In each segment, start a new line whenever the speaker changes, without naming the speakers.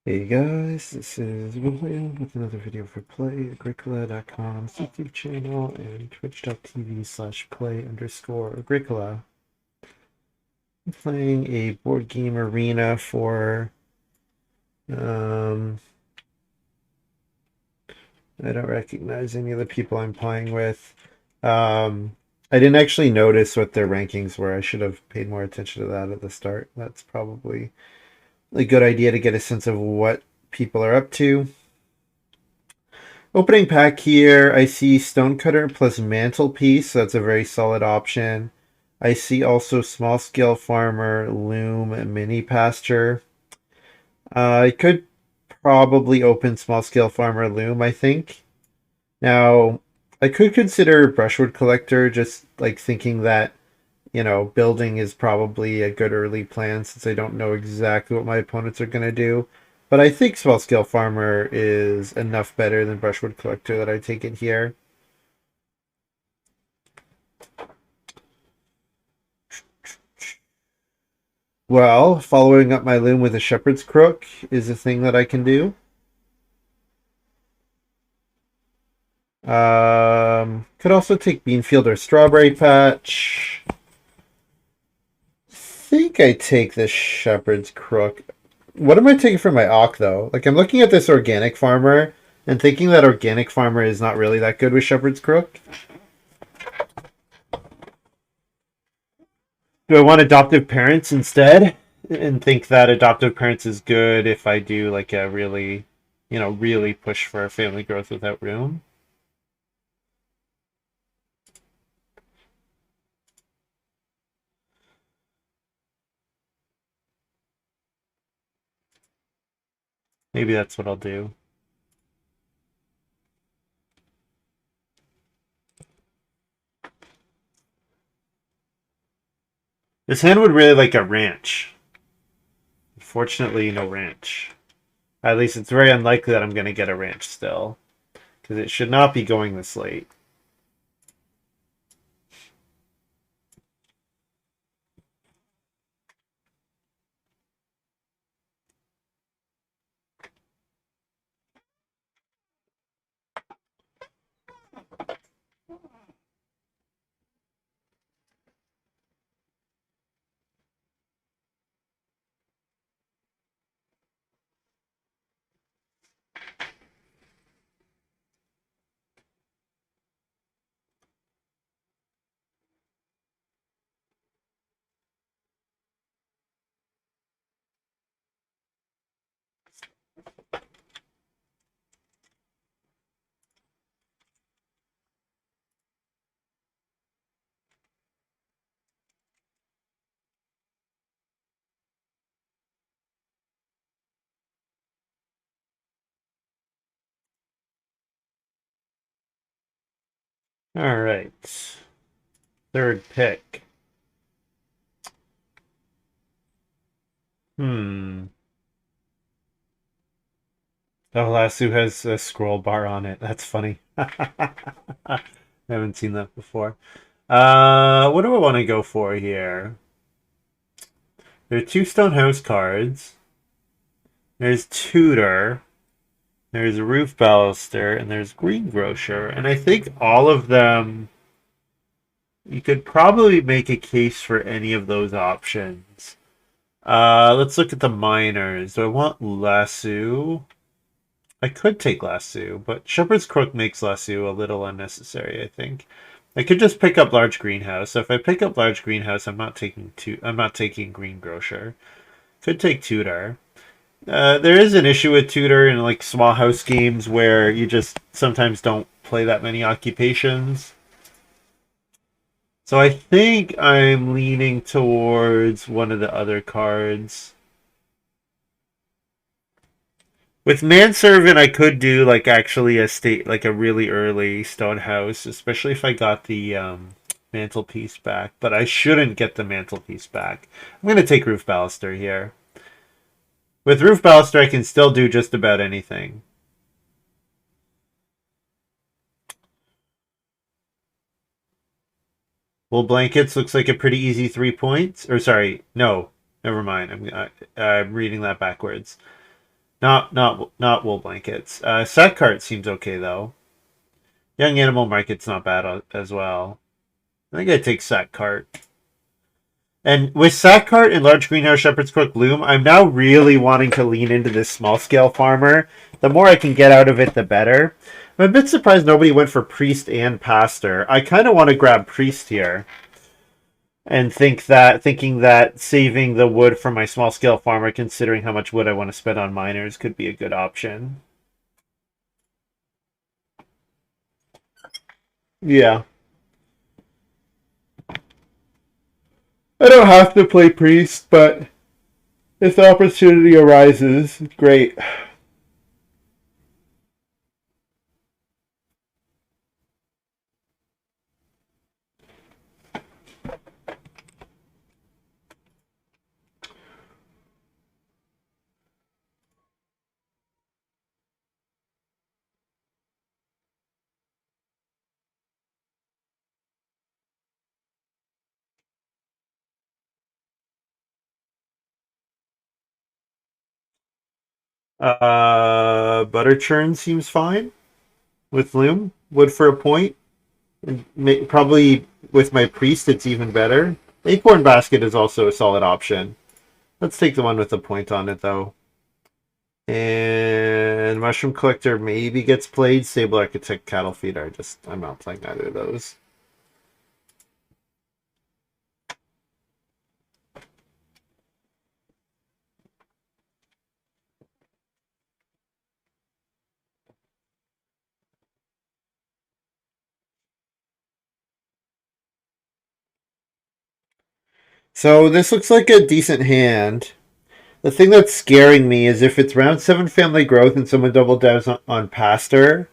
Hey guys, this is William with another video for Play-agricola.com YouTube channel and twitch.tv/play_agricola. I'm playing a board game arena for um I don't recognize any of the people I'm playing with. I didn't actually notice what their rankings were. I should have paid more attention to that at the start. That's probably a good idea to get a sense of what people are up to. Opening pack here, I see Stonecutter plus Mantelpiece. So that's a very solid option. I see also Small Scale Farmer, Loom, Mini Pasture. I could probably open Small Scale Farmer, Loom, I think. Now, I could consider Brushwood Collector, just like thinking that, building is probably a good early plan since I don't know exactly what my opponents are going to do. But I think Small Scale Farmer is enough better than Brushwood Collector that I take it here. Well, following up my loom with a Shepherd's Crook is a thing that I can do. Could also take Beanfield or Strawberry Patch. I think I take the Shepherd's Crook. What am I taking for my Auk, though? Like, I'm looking at this Organic Farmer and thinking that Organic Farmer is not really that good with Shepherd's Crook. Do I want Adoptive Parents instead? And think that Adoptive Parents is good if I do, like, a really, really push for family growth without room? Maybe that's what I'll do. This hand would really like a ranch. Unfortunately, no ranch. At least it's very unlikely that I'm going to get a ranch still. Because it should not be going this late. Alright. Third pick. Hmm. Oh, Lasso has a scroll bar on it. That's funny. I haven't seen that before. What do I want to go for here? There are two Stonehouse cards. There's Tutor. There's Roof Baluster. And there's Greengrocer. And I think all of them... You could probably make a case for any of those options. Let's look at the minors. Do I want Lasso? I could take Lasso, but Shepherd's Crook makes Lasso a little unnecessary, I think. I could just pick up Large Greenhouse. So if I pick up Large Greenhouse, I'm not taking Greengrocer. Could take Tutor. There is an issue with Tutor in like small house games where you just sometimes don't play that many occupations. So I think I'm leaning towards one of the other cards. With Manservant, I could do like actually like a really early Stonehouse, especially if I got the Mantelpiece back. But I shouldn't get the Mantelpiece back. I'm gonna take Roof Baluster here. With Roof Baluster, I can still do just about anything. Wool Blankets looks like a pretty easy 3 points. Or sorry, no, never mind. I'm reading that backwards. Not wool blankets. Sack cart seems okay though. Young animal market's not bad as well. I think I'd take sack cart. And with sack cart and large greenhouse shepherd's crook loom, I'm now really wanting to lean into this small scale farmer. The more I can get out of it, the better. I'm a bit surprised nobody went for priest and pastor. I kind of want to grab priest here, and thinking that saving the wood for my small scale farmer, considering how much wood I want to spend on miners, could be a good option. Yeah. I don't have to play priest, but if the opportunity arises, great. Butter churn seems fine with loom. Wood for a point. Probably with my priest, it's even better. Acorn basket is also a solid option. Let's take the one with the point on it, though. And mushroom collector maybe gets played. Stable architect, cattle feeder. I'm not playing either of those. So this looks like a decent hand. The thing that's scaring me is if it's round 7 family growth and someone double downs on pastor,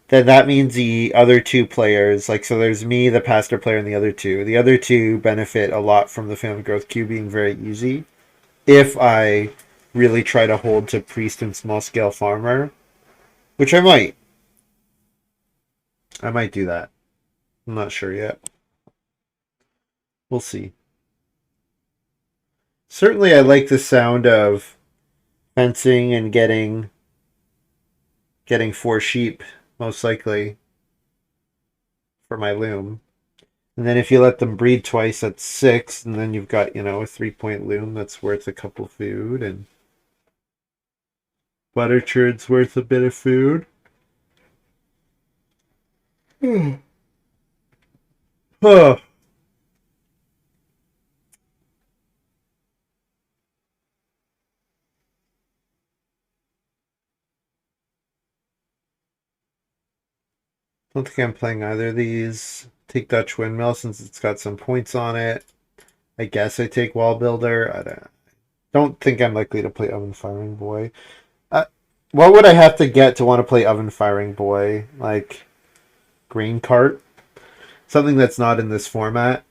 then that means the other two players, like, so there's me, the pastor player, and the other two. The other two benefit a lot from the family growth queue being very easy. If I really try to hold to priest and small scale farmer, which I might. I might do that. I'm not sure yet. We'll see. Certainly, I like the sound of fencing and getting 4 sheep, most likely, for my loom. And then if you let them breed twice, that's 6, and then you've got, a 3-point loom that's worth a couple food, and butter churn's worth a bit of food. Oh. Don't think I'm playing either of these. Take Dutch Windmill since it's got some points on it. I guess I take Wall Builder. I don't think I'm likely to play Oven Firing Boy. What would I have to get to want to play Oven Firing Boy? Like Grain Cart? Something that's not in this format.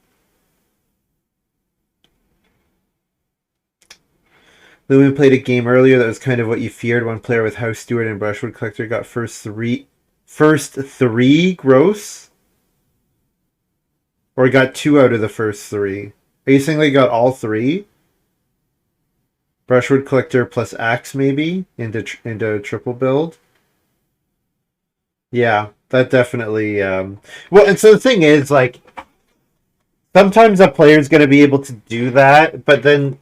Louis played a game earlier that was kind of what you feared. One player with House Steward and Brushwood Collector got first three gross? Or got 2 out of the first 3? Are you saying they got all 3? Brushwood Collector plus Axe maybe into triple build? Yeah, that definitely. Well, and so the thing is, like, sometimes a player's going to be able to do that, but then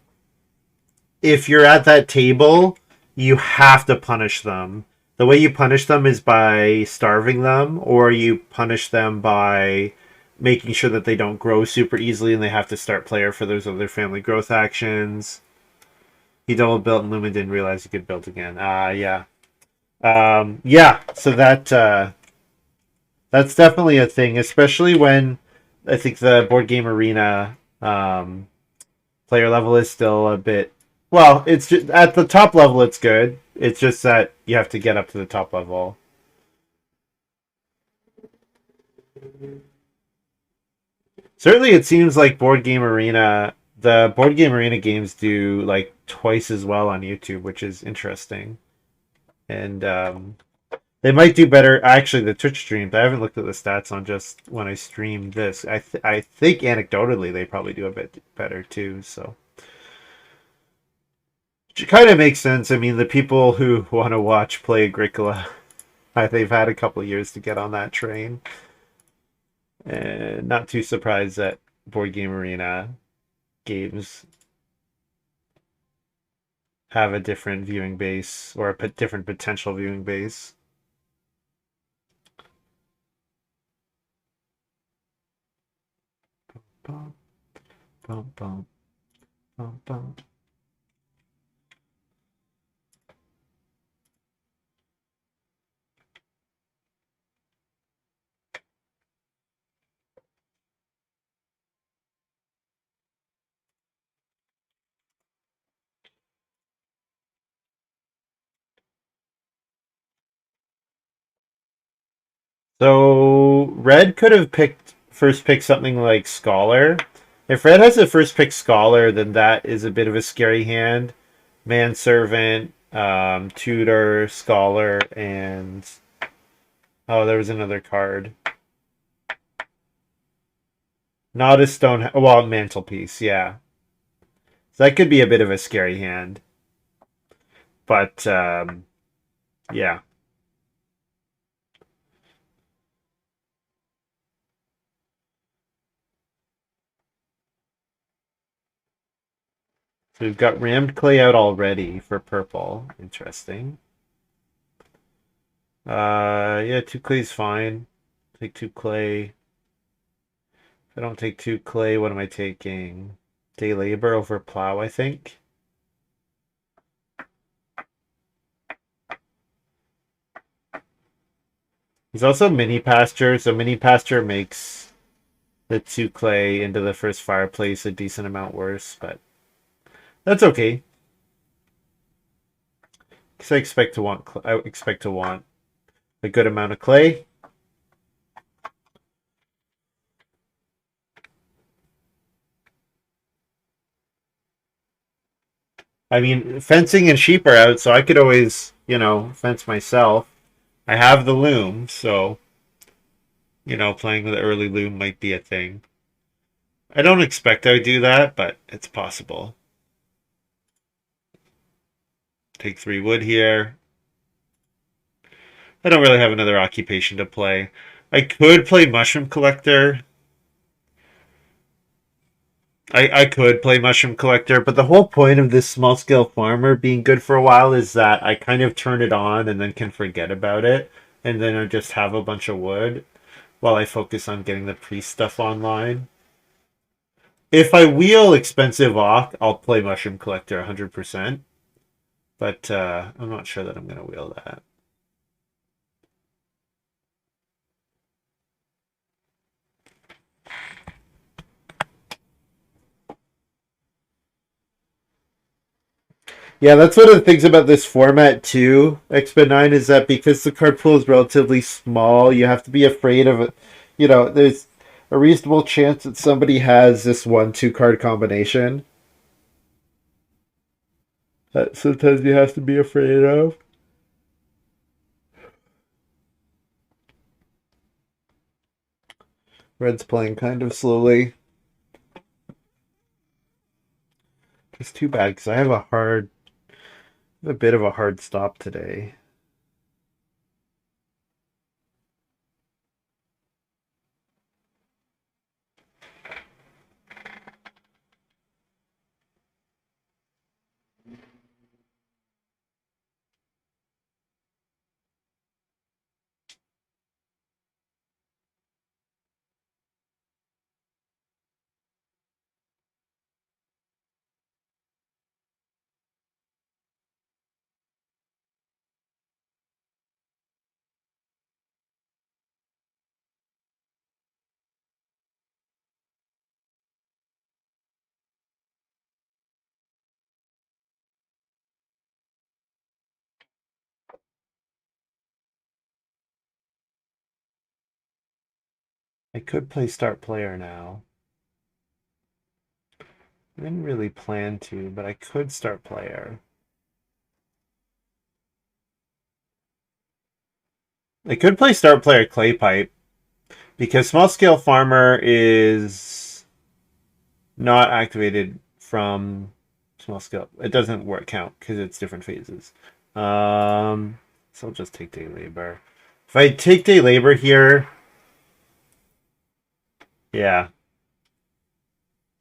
if you're at that table, you have to punish them. The way you punish them is by starving them, or you punish them by making sure that they don't grow super easily and they have to start player for those other family growth actions. He double built and Lumen didn't realize he could build again. Yeah. Yeah, so that's definitely a thing, especially when I think the board game arena player level is still a bit. Well, it's just at the top level, it's good. It's just that you have to get up to the top level. Certainly, it seems like the board game arena games do like twice as well on YouTube, which is interesting. And they might do better. Actually, the Twitch streams. I haven't looked at the stats on just when I stream this. I think anecdotally they probably do a bit better too. So Which kind of makes sense. I mean, the people who want to watch Play-agricola, they've had a couple years to get on that train. And not too surprised that Board Game Arena games have a different viewing base or a different potential viewing base. Bum, bum, bum, bum, bum. So red could have first picked something like Scholar. If red has the first pick Scholar, then that is a bit of a scary hand. Manservant, Tutor, Scholar, and oh, there was another card. Not a stone. Well, Mantelpiece, yeah. So that could be a bit of a scary hand. But yeah. So we've got Rammed Clay out already for purple. Interesting. Yeah, 2 clay's fine. Take 2 clay. If I don't take 2 clay, what am I taking? Day labor over plow, I think. He's also mini pasture, so mini pasture makes the 2 clay into the first fireplace a decent amount worse, but that's okay. Because I expect to want a good amount of clay. I mean, fencing and sheep are out, so I could always, fence myself. I have the loom, so, playing the early loom might be a thing. I don't expect I would do that, but it's possible. Take 3 wood here. I don't really have another occupation to play. I could play Mushroom Collector. I could play Mushroom Collector, but the whole point of this small scale farmer being good for a while is that I kind of turn it on and then can forget about it, and then I just have a bunch of wood while I focus on getting the priest stuff online. If I wheel expensive Ock, I'll play Mushroom Collector 100%, but I'm not sure that I'm going to wheel that. Yeah, that's one of the things about this format too, X-Men 9, is that because the card pool is relatively small, you have to be afraid of it. There's a reasonable chance that somebody has this 1-2 card combination that sometimes you have to be afraid of. Red's playing kind of slowly. It's too bad because I have a bit of a hard stop today. I could play start player now. I didn't really plan to, but I could start player. I could play start player clay pipe because small scale farmer is not activated from Small scale. It doesn't count because it's different phases. So I'll just take day labor. If I take day labor here, yeah.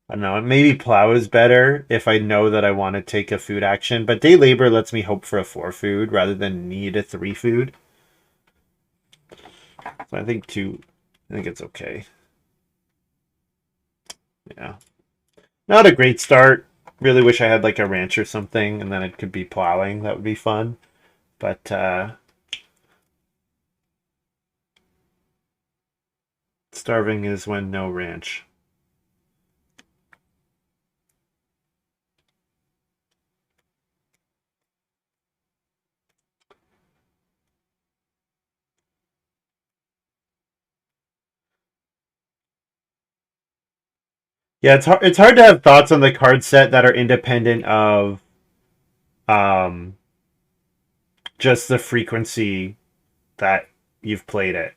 I don't know. Maybe plow is better if I know that I want to take a food action. But day labor lets me hope for a 4 food rather than need a 3 food. So I think 2. I think it's okay. Yeah. Not a great start. Really wish I had like a ranch or something and then it could be plowing. That would be fun. But starving is when no ranch. Yeah, it's hard to have thoughts on the card set that are independent of um just the frequency that you've played it.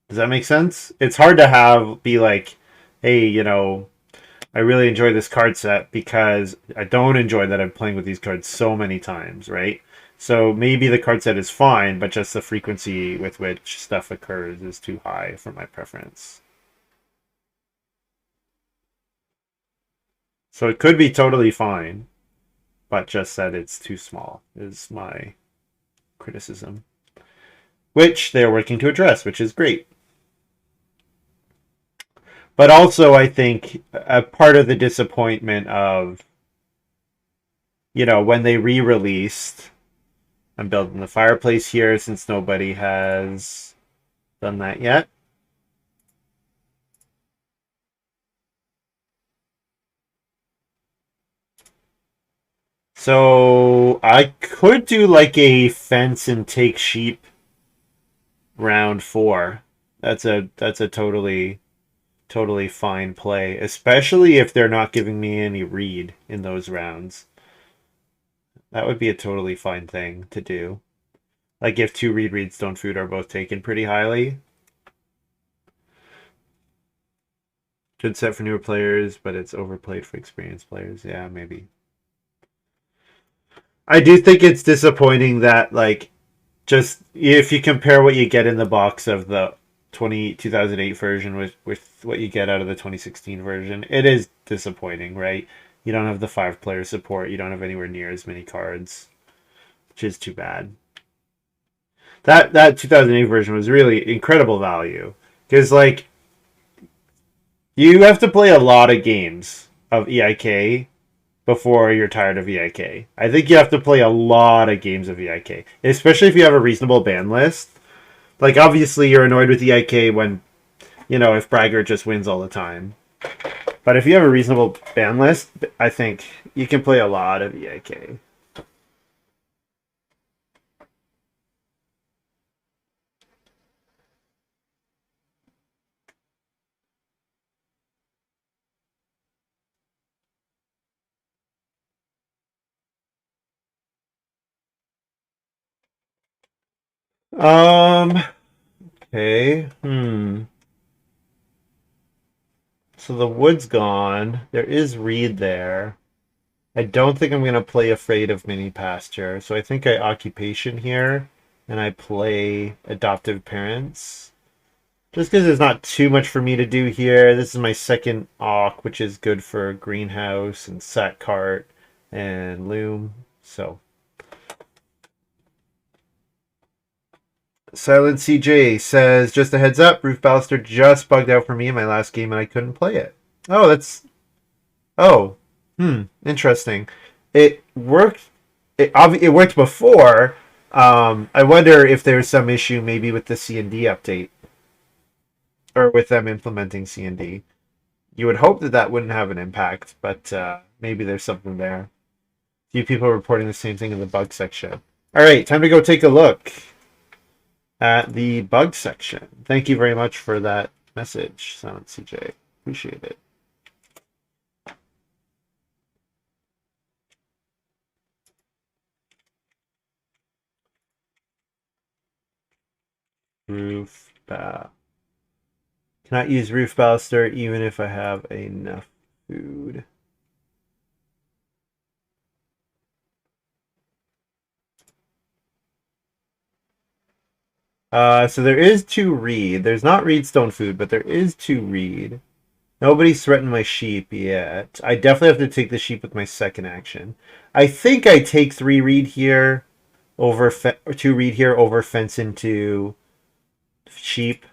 Does that make sense? It's hard to have be like, hey, I really enjoy this card set because I don't enjoy that I'm playing with these cards so many times, right? So maybe the card set is fine, but just the frequency with which stuff occurs is too high for my preference. So it could be totally fine, but just that it's too small is my criticism, which they're working to address, which is great. But also, I think a part of the disappointment of, when they re-released, I'm building the fireplace here since nobody has done that yet. So I could do like a fence and take sheep round 4. That's a totally fine play, especially if they're not giving me any read in those rounds. That would be a totally fine thing to do. Like if 2 read stone food are both taken pretty highly. Good set for newer players, but it's overplayed for experienced players. Yeah, maybe. I do think it's disappointing that like just if you compare what you get in the box of the 2008 version with what you get out of the 2016 version, it is disappointing, right? You don't have the 5-player support. You don't have anywhere near as many cards, which is too bad. That 2008 version was really incredible value because like you have to play a lot of games of EIK before you're tired of EIK. I think you have to play a lot of games of EIK, especially if you have a reasonable ban list. Like, obviously, you're annoyed with EIK when, if Bragger just wins all the time. But if you have a reasonable ban list, I think you can play a lot of EIK. Um, okay. So the wood's gone. There is reed there. I don't think I'm going to play Afraid of Mini Pasture. So I think I occupation here and I play Adoptive Parents. Just because there's not too much for me to do here. This is my second Awk, which is good for Greenhouse and Sack Cart and Loom. So Silent CJ says, just a heads up, Roof Baluster just bugged out for me in my last game and I couldn't play it. Oh, oh, interesting. It worked. It worked before. I wonder if there's some issue maybe with the C&D update or with them implementing C&D. You would hope that that wouldn't have an impact, but maybe there's something there. A few people reporting the same thing in the bug section. All right, time to go take a look at the bug section. Thank you very much for that message, Silent CJ. Appreciate it. Roof bow. Cannot use roof baluster even if I have enough food. Cannot use roof baluster even if I have enough food. Cannot use roof baluster even if I have enough food. Cannot use roof baluster even if I have enough food. Cannot use roof baluster even if I have enough food. Cannot use roof baluster even if I have enough food. So there is 2 reed. There's not reedstone food, but there is 2 reed. Nobody's threatened my sheep yet. I definitely have to take the sheep with my second action. I think I take 3 reed here over 2 reed here over fence into sheep.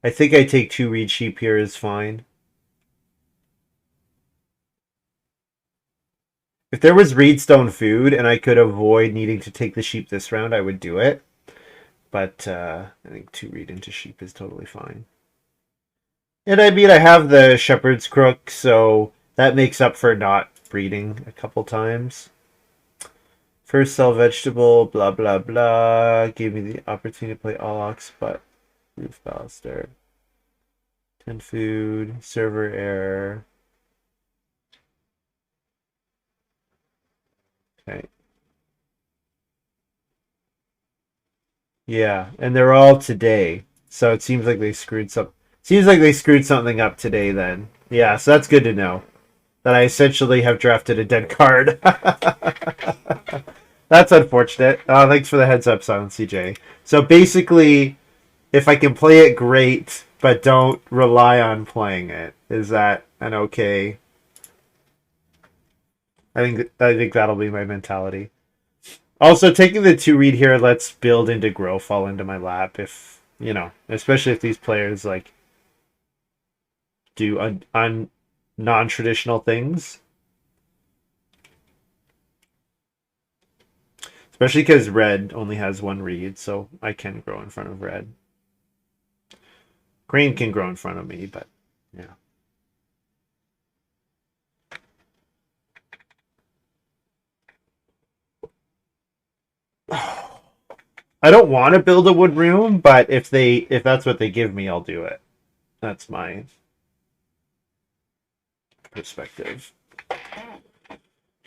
I think I take 2 reed sheep here is fine. If there was reedstone food and I could avoid needing to take the sheep this round, I would do it. But I think 2 reed into sheep is totally fine. And I mean, I have the shepherd's crook, so that makes up for not breeding a couple times. First sell vegetable, blah blah blah. Gave me the opportunity to play all ox, but roof baluster. 10 food, server error. Okay. Yeah, and they're all today. So it seems like they screwed something up today then. Yeah, so that's good to know. That I essentially have drafted a dead card. That's unfortunate. Thanks for the heads up, Silent CJ. So basically, if I can play it, great, but don't rely on playing it. Is that an okay? I think that'll be my mentality. Also, taking the 2 reed here lets build into grow fall into my lap if especially if these players like do on non-traditional things. Especially because red only has 1 reed, so I can grow in front of red. Green can grow in front of me, but yeah. I don't want to build a wood room, but if that's what they give me, I'll do it. That's my perspective.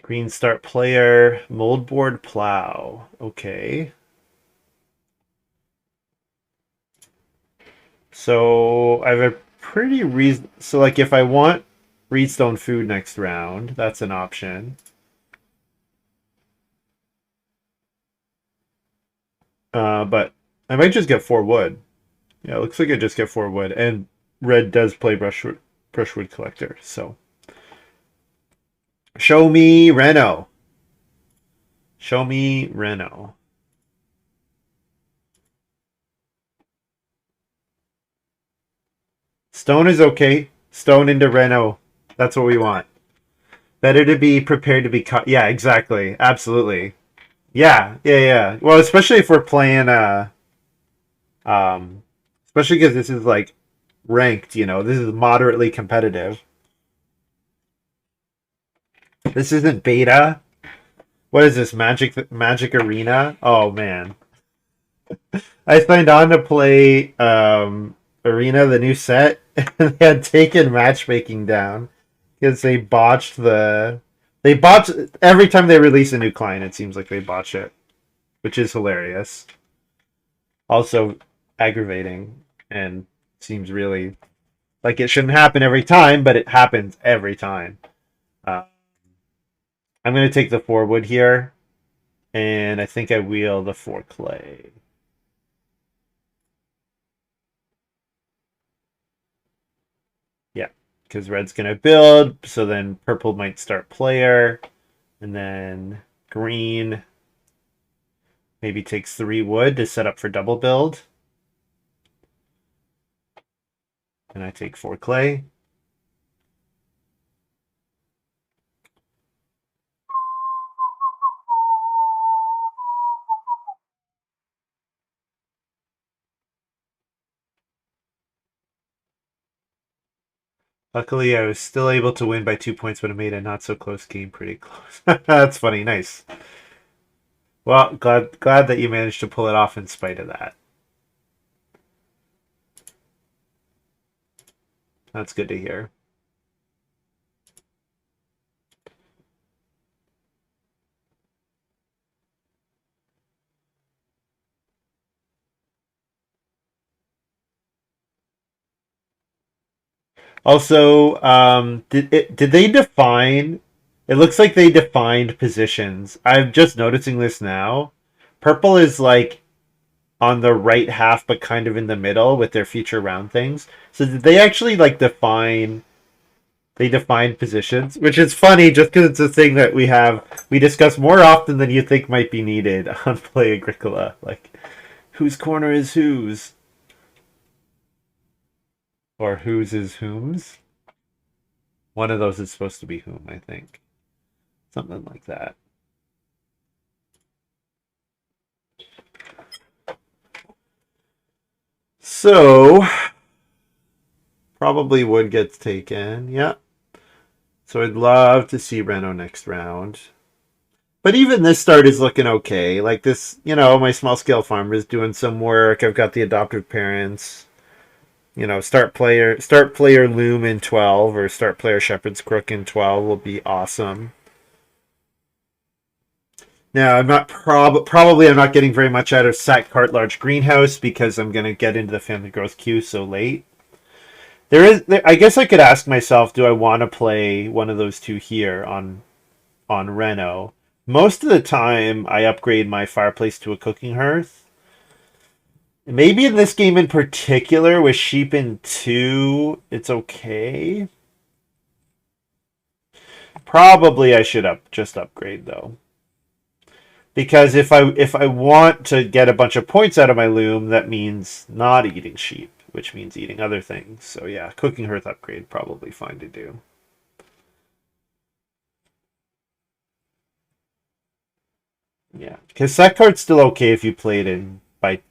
Green start player, moldboard plow. Okay. So I have a pretty reason. So like if I want reedstone food next round, that's an option. But I might just get 4 wood. Yeah, it looks like I just get 4 wood, and red does play brushwood collector. So show me Reno. Show me Reno. Stone is okay. Stone into Reno. That's what we want. Better to be prepared to be cut. Yeah, exactly. Absolutely. Yeah, yeah, yeah. Well, especially if we're playing um especially because this is like ranked, this is moderately competitive. This isn't beta. What is this? Magic Arena? Oh man. I signed on to play Arena, the new set, and they had taken matchmaking down because they botched every time they release a new client, it seems like they botch it, which is hilarious. Also aggravating and seems really like it shouldn't happen every time, but it happens every time. Uh, I'm going to take the 4 wood here, and I think I wheel the 4 clay. Yeah, because red's going to build, so then purple might start player, and then green maybe takes 3 wood to set up for double build. And I take 4 clay. Luckily, I was still able to win by 2 points, but it made a not so close game pretty close. That's funny. Nice. Well, glad that you managed to pull it off in spite of that. That's good to hear. Also, did they define? It looks like they defined positions. I'm just noticing this now. Purple is like on the right half, but kind of in the middle with their future round things. So did they actually like define? They define positions, which is funny just because it's a thing that we discuss more often than you think might be needed on Play Agricola. Like, whose corner is whose? Or whose is whom's? One of those is supposed to be whom, I think. Something like that. So, probably wood gets taken. Yeah. So I'd love to see Reno next round. But even this start is looking okay. Like this, my small scale farmer is doing some work. I've got the adoptive parents. Start player loom in 12 or start player shepherd's crook in 12 will be awesome. Now I'm not probably I'm not getting very much out of sack cart large greenhouse because I'm gonna get into the family growth queue so late. I guess I could ask myself, do I want to play one of those two here on Reno? Most of the time, I upgrade my fireplace to a cooking hearth. Maybe in this game in particular, with sheep in 2, it's okay. Probably I should just upgrade though, because if I want to get a bunch of points out of my loom, that means not eating sheep, which means eating other things. So yeah, cooking hearth upgrade probably fine to do. Yeah, because sack cart's still okay if you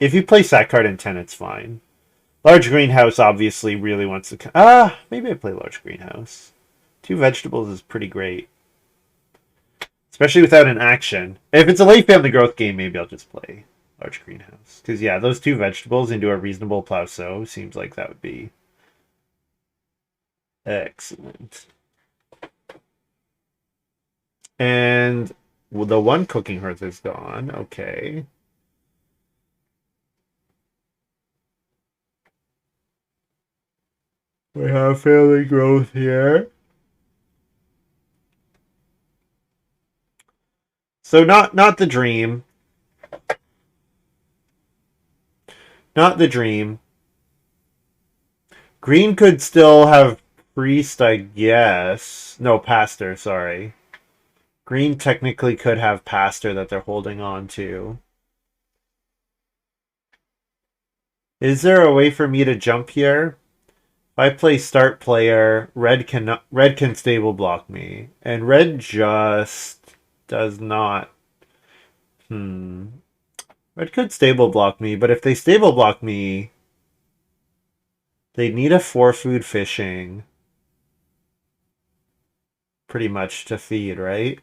if you play sack cart in 10, it's fine. Large greenhouse obviously really wants to. Maybe I play large greenhouse. 2 vegetables is pretty great, especially without an action. If it's a late family growth game, maybe I'll just play large greenhouse. Because yeah, those 2 vegetables into a reasonable plow sow seems like that would be excellent. And the 1 cooking hearth is gone. Okay. We have family growth here. So not the dream. Not the dream. Green could still have priest, I guess. No, pastor, sorry. Green technically could have pastor that they're holding on to. Is there a way for me to jump here? If I play start player, red can stable block me. And red just does not. Red could stable block me, but if they stable block me, they need a 4-food fishing pretty much to feed, right?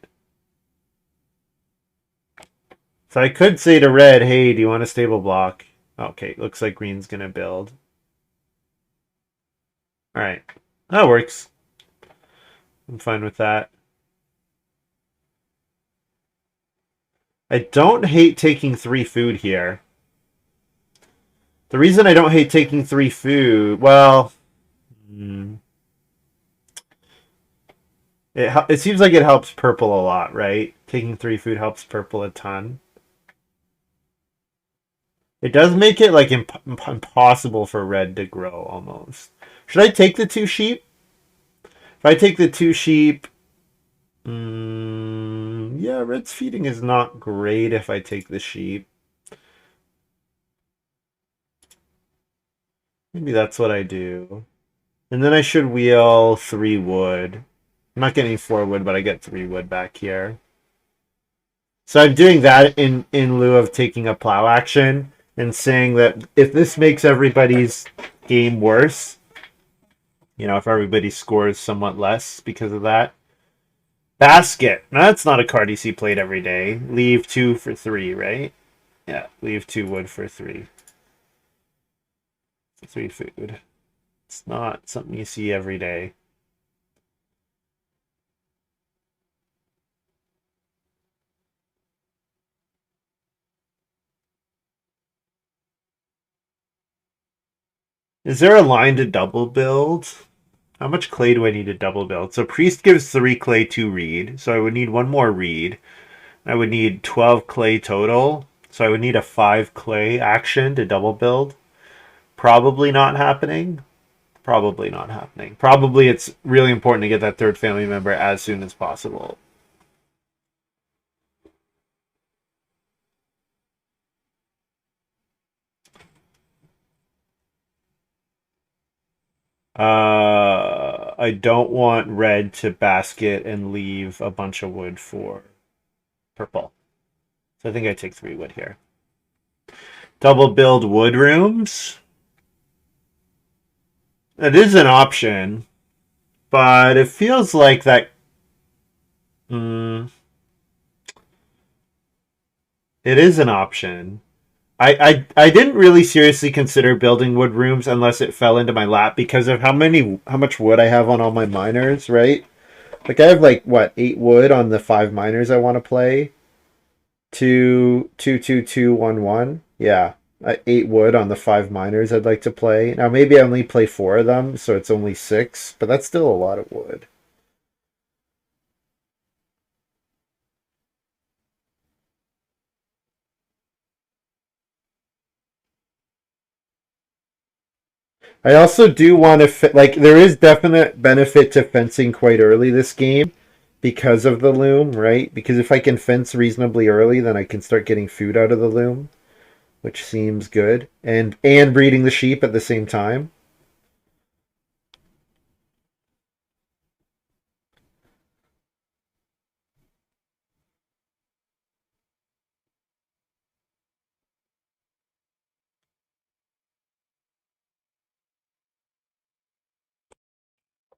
So I could say to red, hey, do you want a stable block? Okay, looks like green's gonna build. Alright, that works. I'm fine with that. I don't hate taking 3 food here. The reason I don't hate taking 3 food, well, it seems like it helps purple a lot, right? Taking 3 food helps purple a ton. It does make it like impossible for red to grow almost. Should I take the 2 sheep? If I take the 2 sheep, yeah, red's feeding is not great if I take the sheep. Maybe that's what I do. And then I should wheel 3 wood. I'm not getting 4 wood, but I get 3 wood back here. So I'm doing that in lieu of taking a plow action and saying that if this makes everybody's game worse, if everybody scores somewhat less because of that. Basket. Now, that's not a card you see played every day. Leave 2 for 3, right? Yeah, leave 2 wood for 3. 3 food. It's not something you see every day. Is there a line to double build? How much clay do I need to double build? So priest gives 3 clay, 2 reed. So I would need 1 more reed. I would need 12 clay total. So I would need a 5 clay action to double build. Probably not happening. Probably not happening. Probably it's really important to get that third family member as soon as possible. I don't want red to basket and leave a bunch of wood for purple. So I think I take 3 wood here. Double build wood rooms. It is an option, but it feels like that. It is an option. I didn't really seriously consider building wood rooms unless it fell into my lap because of how much wood I have on all my miners, right? Like I have like what 8 wood on the 5 miners I want to play. 2 2 2 2 1 1. Yeah, 8 wood on the 5 miners I'd like to play. Now maybe I only play 4 of them, so it's only 6, but that's still a lot of wood. I also do want to like there is definite benefit to fencing quite early this game because of the loom, right? Because if I can fence reasonably early, then I can start getting food out of the loom, which seems good, and breeding the sheep at the same time.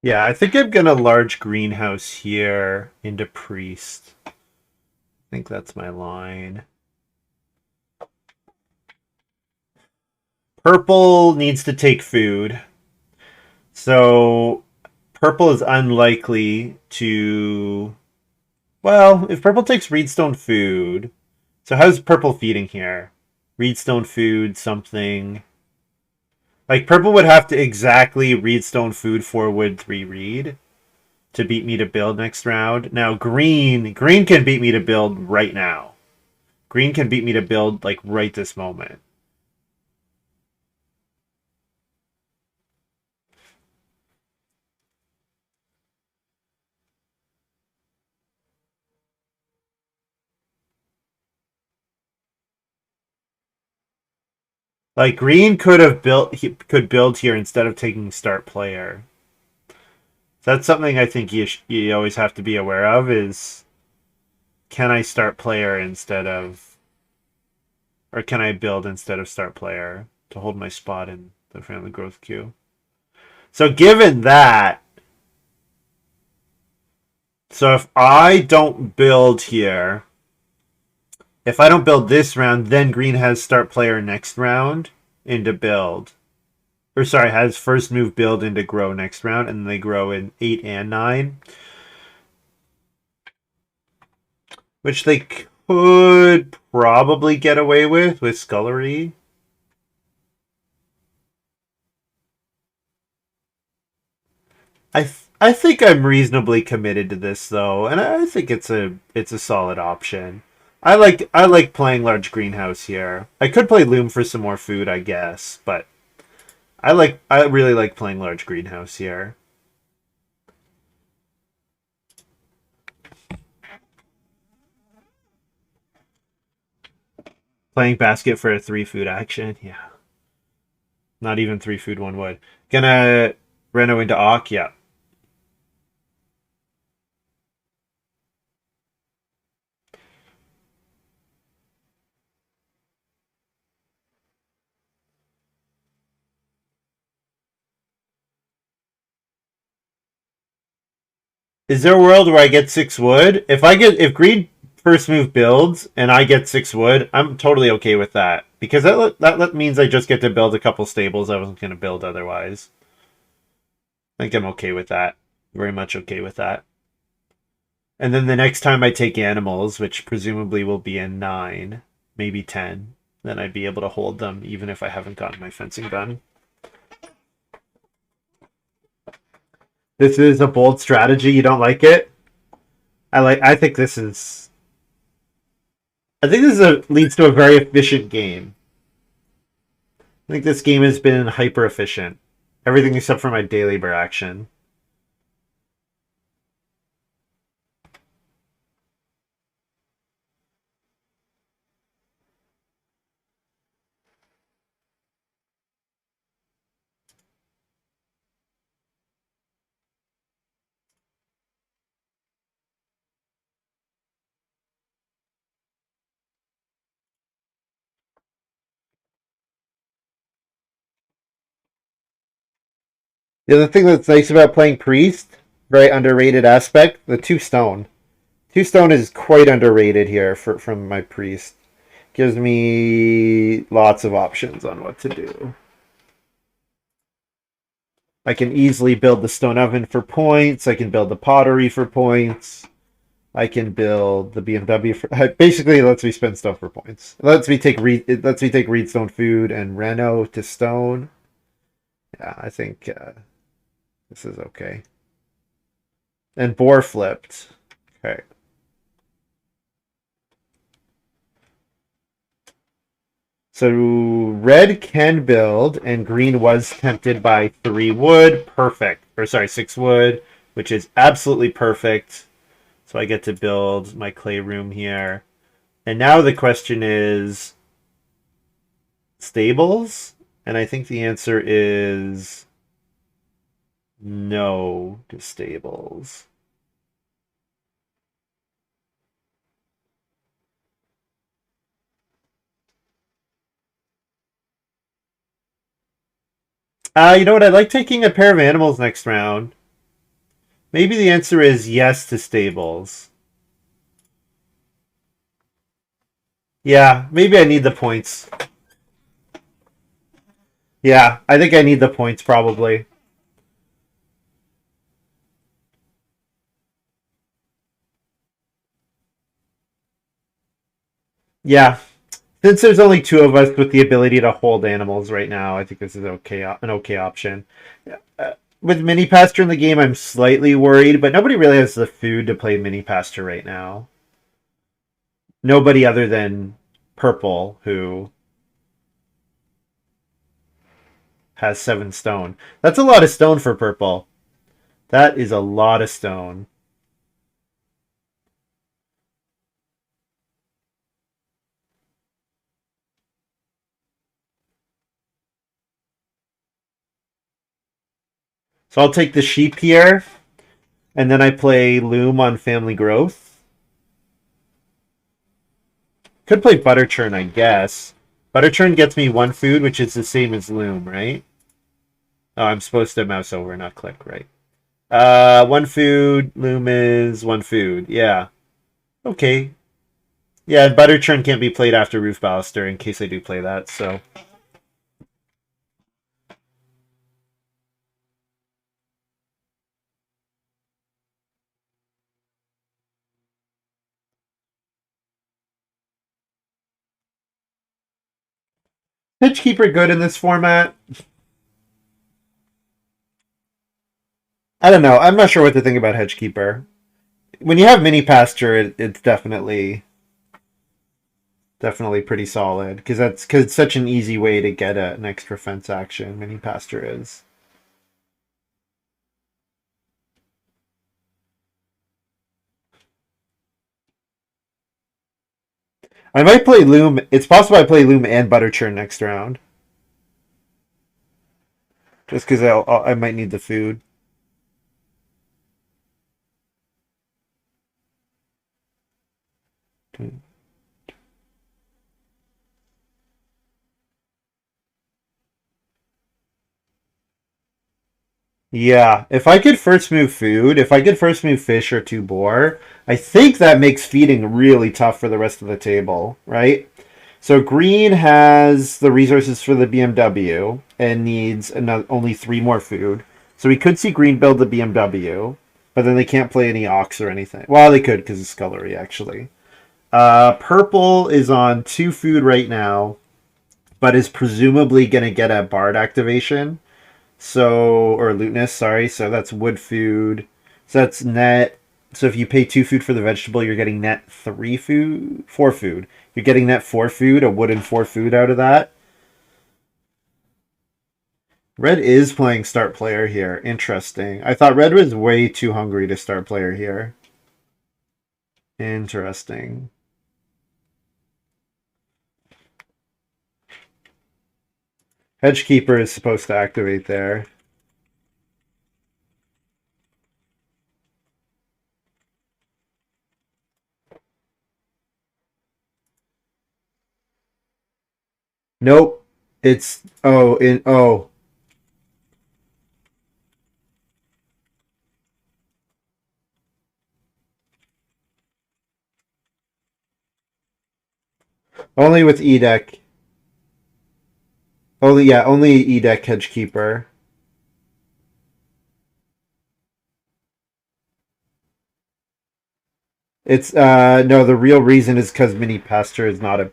Yeah, I think I'm gonna large greenhouse here into priest. I think that's my line. Purple needs to take food. So purple is unlikely to. Well, if purple takes reedstone food. So how's purple feeding here? Reedstone food, something. Like purple would have to exactly reedstone food 4 wood 3 reed to beat me to build next round. Now green can beat me to build right now. Green can beat me to build like right this moment. Like green could have built, he could build here instead of taking start player. So that's something I think you always have to be aware of is can I start player instead of, or can I build instead of start player to hold my spot in the family growth queue? So given that, so if I don't build here, if I don't build this round, then green has start player next round into build. Or sorry, has first move build into grow next round, and they grow in 8 and 9. Which they could probably get away with scullery. I think I'm reasonably committed to this though, and I think it's a solid option. I like playing large greenhouse here. I could play loom for some more food, I guess, but I really like playing large greenhouse here. Playing basket for a 3 food action, yeah. Not even 3 food 1 wood. Gonna reno into Auk, yeah. Is there a world where I get 6 wood? If green first move builds and I get 6 wood, I'm totally okay with that because that means I just get to build a couple stables I wasn't going to build otherwise. I think I'm okay with that. Very much okay with that. And then the next time I take animals, which presumably will be in 9, maybe 10, then I'd be able to hold them even if I haven't gotten my fencing done. This is a bold strategy. You don't like it? I think this is I think leads to a very efficient game. I think this game has been hyper efficient. Everything except for my day labor action. The other thing that's nice about playing Priest, very underrated aspect, the 2 stone. 2 stone is quite underrated here from my Priest. Gives me lots of options on what to do. I can easily build the stone oven for points. I can build the pottery for points. I can build the BMW for basically it lets me spend stuff for points. It lets me take reedstone food and reno to stone. Yeah, I think this is okay. And boar flipped. Okay. So red can build, and green was tempted by 3 wood. Perfect. Or sorry, 6 wood, which is absolutely perfect. So I get to build my clay room here. And now the question is stables? And I think the answer is no to stables. You know what? I'd like taking a pair of animals next round. Maybe the answer is yes to stables. Yeah, maybe I need the points. Yeah, I think I need the points probably. Yeah, since there's only 2 of us with the ability to hold animals right now, I think this is an okay option. Uh, with mini pasture in the game, I'm slightly worried, but nobody really has the food to play mini pasture right now. Nobody other than Purple, who has 7 stone. That's a lot of stone for Purple. That is a lot of stone. So I'll take the sheep here, and then I play Loom on Family Growth. Could play Butter Churn, I guess. Butter Churn gets me 1 food, which is the same as Loom, right? Oh, I'm supposed to mouse over, not click, right? 1 food, Loom is 1 food. Yeah. Okay. Yeah, and Butter Churn can't be played after Roof Baluster in case I do play that, so. Hedgekeeper good in this format? I don't know. I'm not sure what to think about Hedgekeeper. When you have mini pasture, it's definitely pretty solid because it's such an easy way to get an extra fence action. Mini pasture is. I might play Loom. It's possible I play Loom and Butter Churn next round, just because I might need the food. Yeah, if I could first move fish or 2 boar, I think that makes feeding really tough for the rest of the table, right? So green has the resources for the BMW and needs only 3 more food. So we could see green build the BMW, but then they can't play any ox or anything. Well, they could because of scullery, actually. Purple is on 2 food right now, but is presumably going to get a bard activation. So, or Luteness, sorry. So that's wood food. So that's net. So if you pay 2 food for the vegetable, you're getting net 3 food, 4 food. You're getting net 4 food, a wooden 4 food out of that. Red is playing start player here. Interesting. I thought red was way too hungry to start player here. Interesting. Hedgekeeper is supposed to activate there. Nope. It's oh. Only with E deck. Only E deck Hedgekeeper. It's no, the real reason is because Mini Pasture is not a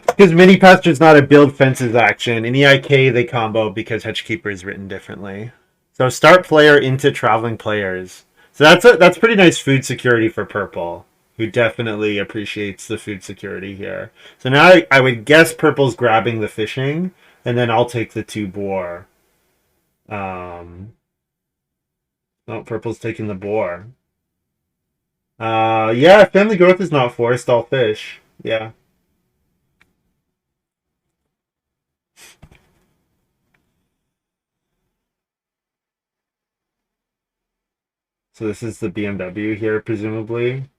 because Mini Pasture is not a build fences action. In EIK they combo because Hedgekeeper is written differently. So start player into traveling players. So that's pretty nice food security for purple, who definitely appreciates the food security here. So now I would guess purple's grabbing the fishing, and then I'll take the 2 boar. Oh, purple's taking the boar. Yeah, family growth is not forced. All fish. Yeah. So this is the BMW here, presumably.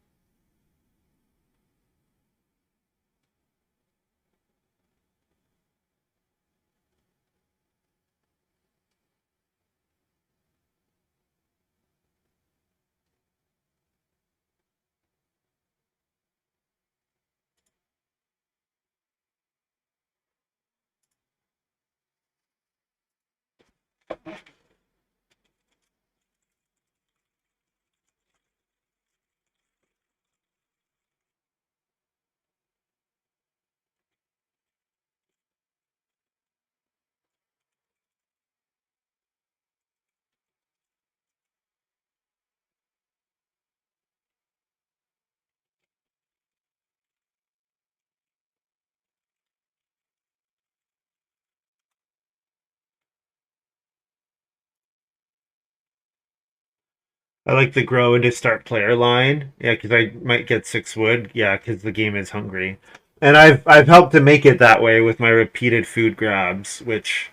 I like the grow into start player line. Yeah, because I might get 6 wood. Yeah, because the game is hungry. And I've helped to make it that way with my repeated food grabs, which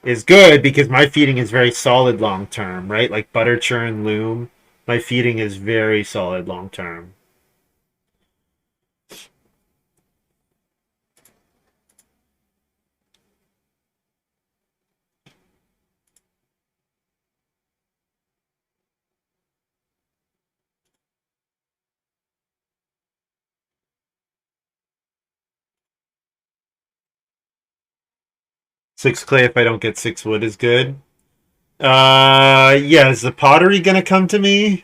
is good because my feeding is very solid long term, right? Like butter churn, loom. My feeding is very solid long term. 6 clay if I don't get 6 wood is good. Yeah, is the pottery gonna come to me?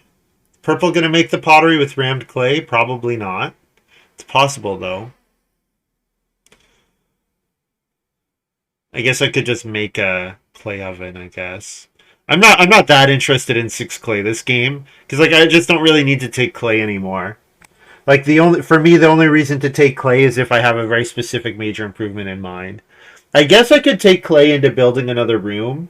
Purple gonna make the pottery with rammed clay? Probably not. It's possible though. I guess I could just make a clay oven, I guess. I'm not that interested in 6 clay this game because like I just don't really need to take clay anymore. Like the only for me the only reason to take clay is if I have a very specific major improvement in mind. I guess I could take clay into building another room,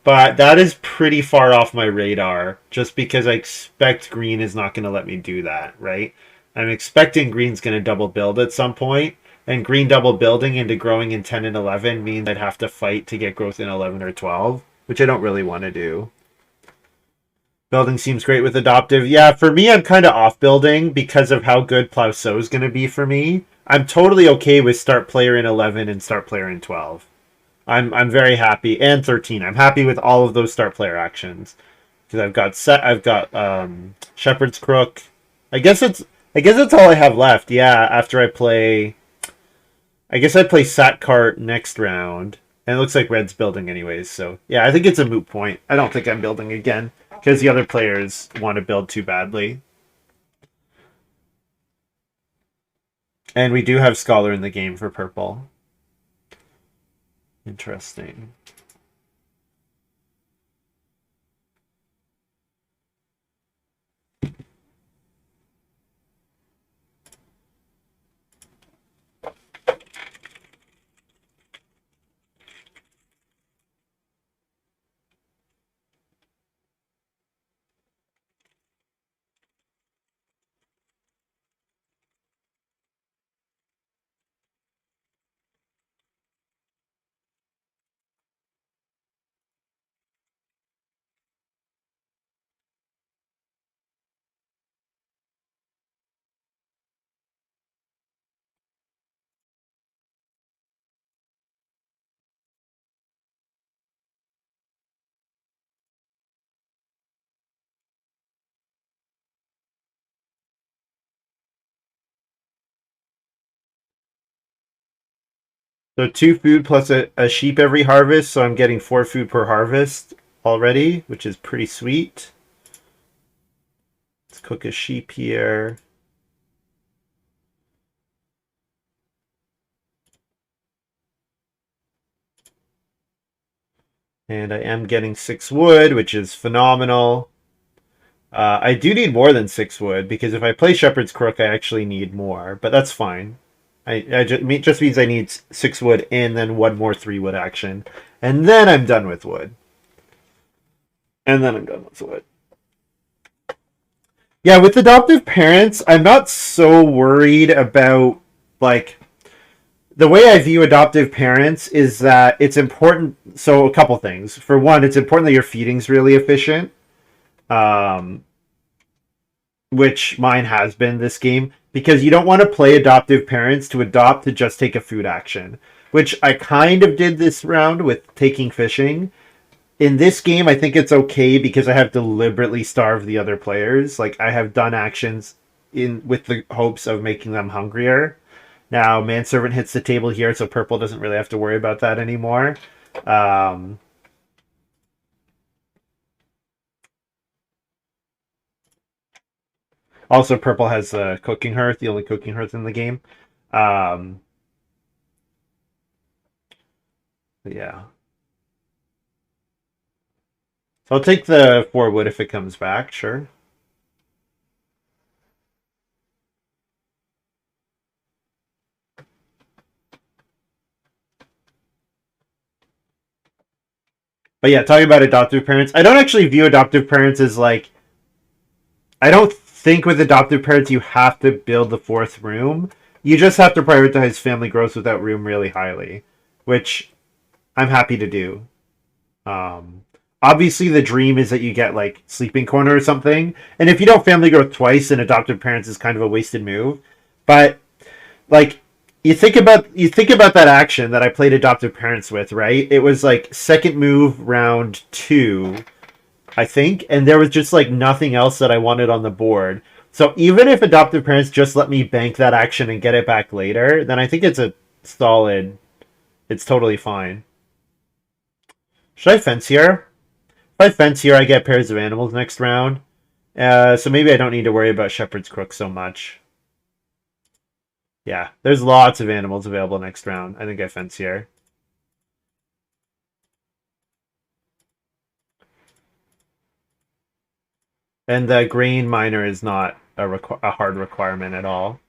but that is pretty far off my radar just because I expect green is not going to let me do that, right? I'm expecting green's going to double build at some point, and green double building into growing in 10 and 11 means I'd have to fight to get growth in 11 or 12, which I don't really want to do. Building seems great with adoptive. Yeah, for me, I'm kind of off building because of how good Plauseau is going to be for me. I'm totally okay with start player in 11 and start player in 12. I'm very happy, and 13. I'm happy with all of those start player actions because I've got Shepherd's Crook. I guess it's all I have left. Yeah, after I guess I play Sat Cart next round. And it looks like red's building anyways, so yeah, I think it's a moot point. I don't think I'm building again because the other players want to build too badly. And we do have Scholar in the game for purple. Interesting. So 2 food plus a sheep every harvest, so I'm getting 4 food per harvest already, which is pretty sweet. Let's cook a sheep here. And I am getting 6 wood, which is phenomenal. I do need more than 6 wood, because if I play Shepherd's Crook, I actually need more, but that's fine. It just means I need 6 wood and then 1 more 3 wood action. And then I'm done with wood. And then I'm done with wood. Yeah, with adoptive parents, I'm not so worried about, like, the way I view adoptive parents is that it's important. So, a couple things. For one, it's important that your feeding's really efficient, um, which mine has been this game, because you don't want to play adoptive parents to adopt to just take a food action, which I kind of did this round with taking fishing. In this game, I think it's okay because I have deliberately starved the other players. Like, I have done actions in with the hopes of making them hungrier. Now, Manservant hits the table here, so purple doesn't really have to worry about that anymore. Um, Also, purple has a cooking hearth, the only cooking hearth in the game. Um, yeah. So I'll take the 4 wood if it comes back, sure. But yeah, talking about adoptive parents, I don't actually view adoptive parents as like, I don't think with adoptive parents you have to build the 4th room. You just have to prioritize family growth with that room really highly, which I'm happy to do. Um, Obviously, the dream is that you get like sleeping corner or something, and if you don't family growth twice, then adoptive parents is kind of a wasted move. But like you think about that action that I played adoptive parents with, right? It was like second move round 2, I think, and there was just like nothing else that I wanted on the board. So even if adoptive parents just let me bank that action and get it back later, then I think it's a solid. It's totally fine. Should I fence here? If I fence here, I get pairs of animals next round. So maybe I don't need to worry about Shepherd's Crook so much. Yeah, there's lots of animals available next round. I think I fence here. And the grain miner is not a hard requirement at all.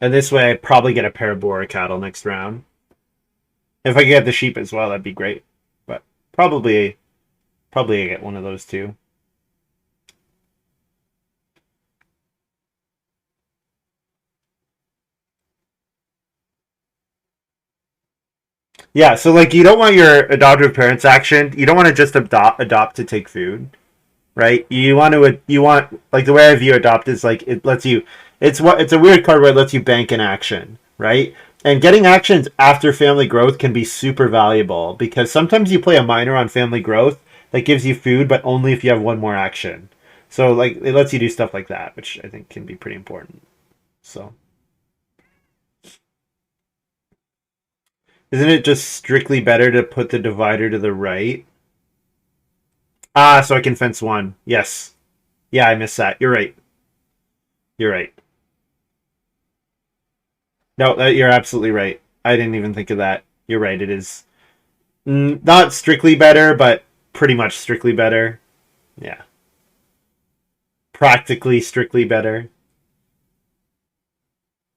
And this way, I probably get a pair of boar cattle next round. If I could get the sheep as well, that'd be great. But probably I get one of those two. Yeah, so like you don't want your adoptive parents action. You don't want to just adopt to take food, right? You want like the way I view adopt is like it lets you. It's a weird card where it lets you bank an action, right? And getting actions after family growth can be super valuable because sometimes you play a minor on family growth that gives you food, but only if you have 1 more action. So like it lets you do stuff like that, which I think can be pretty important. So isn't it just strictly better to put the divider to the right? Ah, so I can fence one. Yes. Yeah, I missed that. You're right. You're right. No, you're absolutely right. I didn't even think of that. You're right. It is not strictly better, but pretty much strictly better. Yeah. Practically strictly better.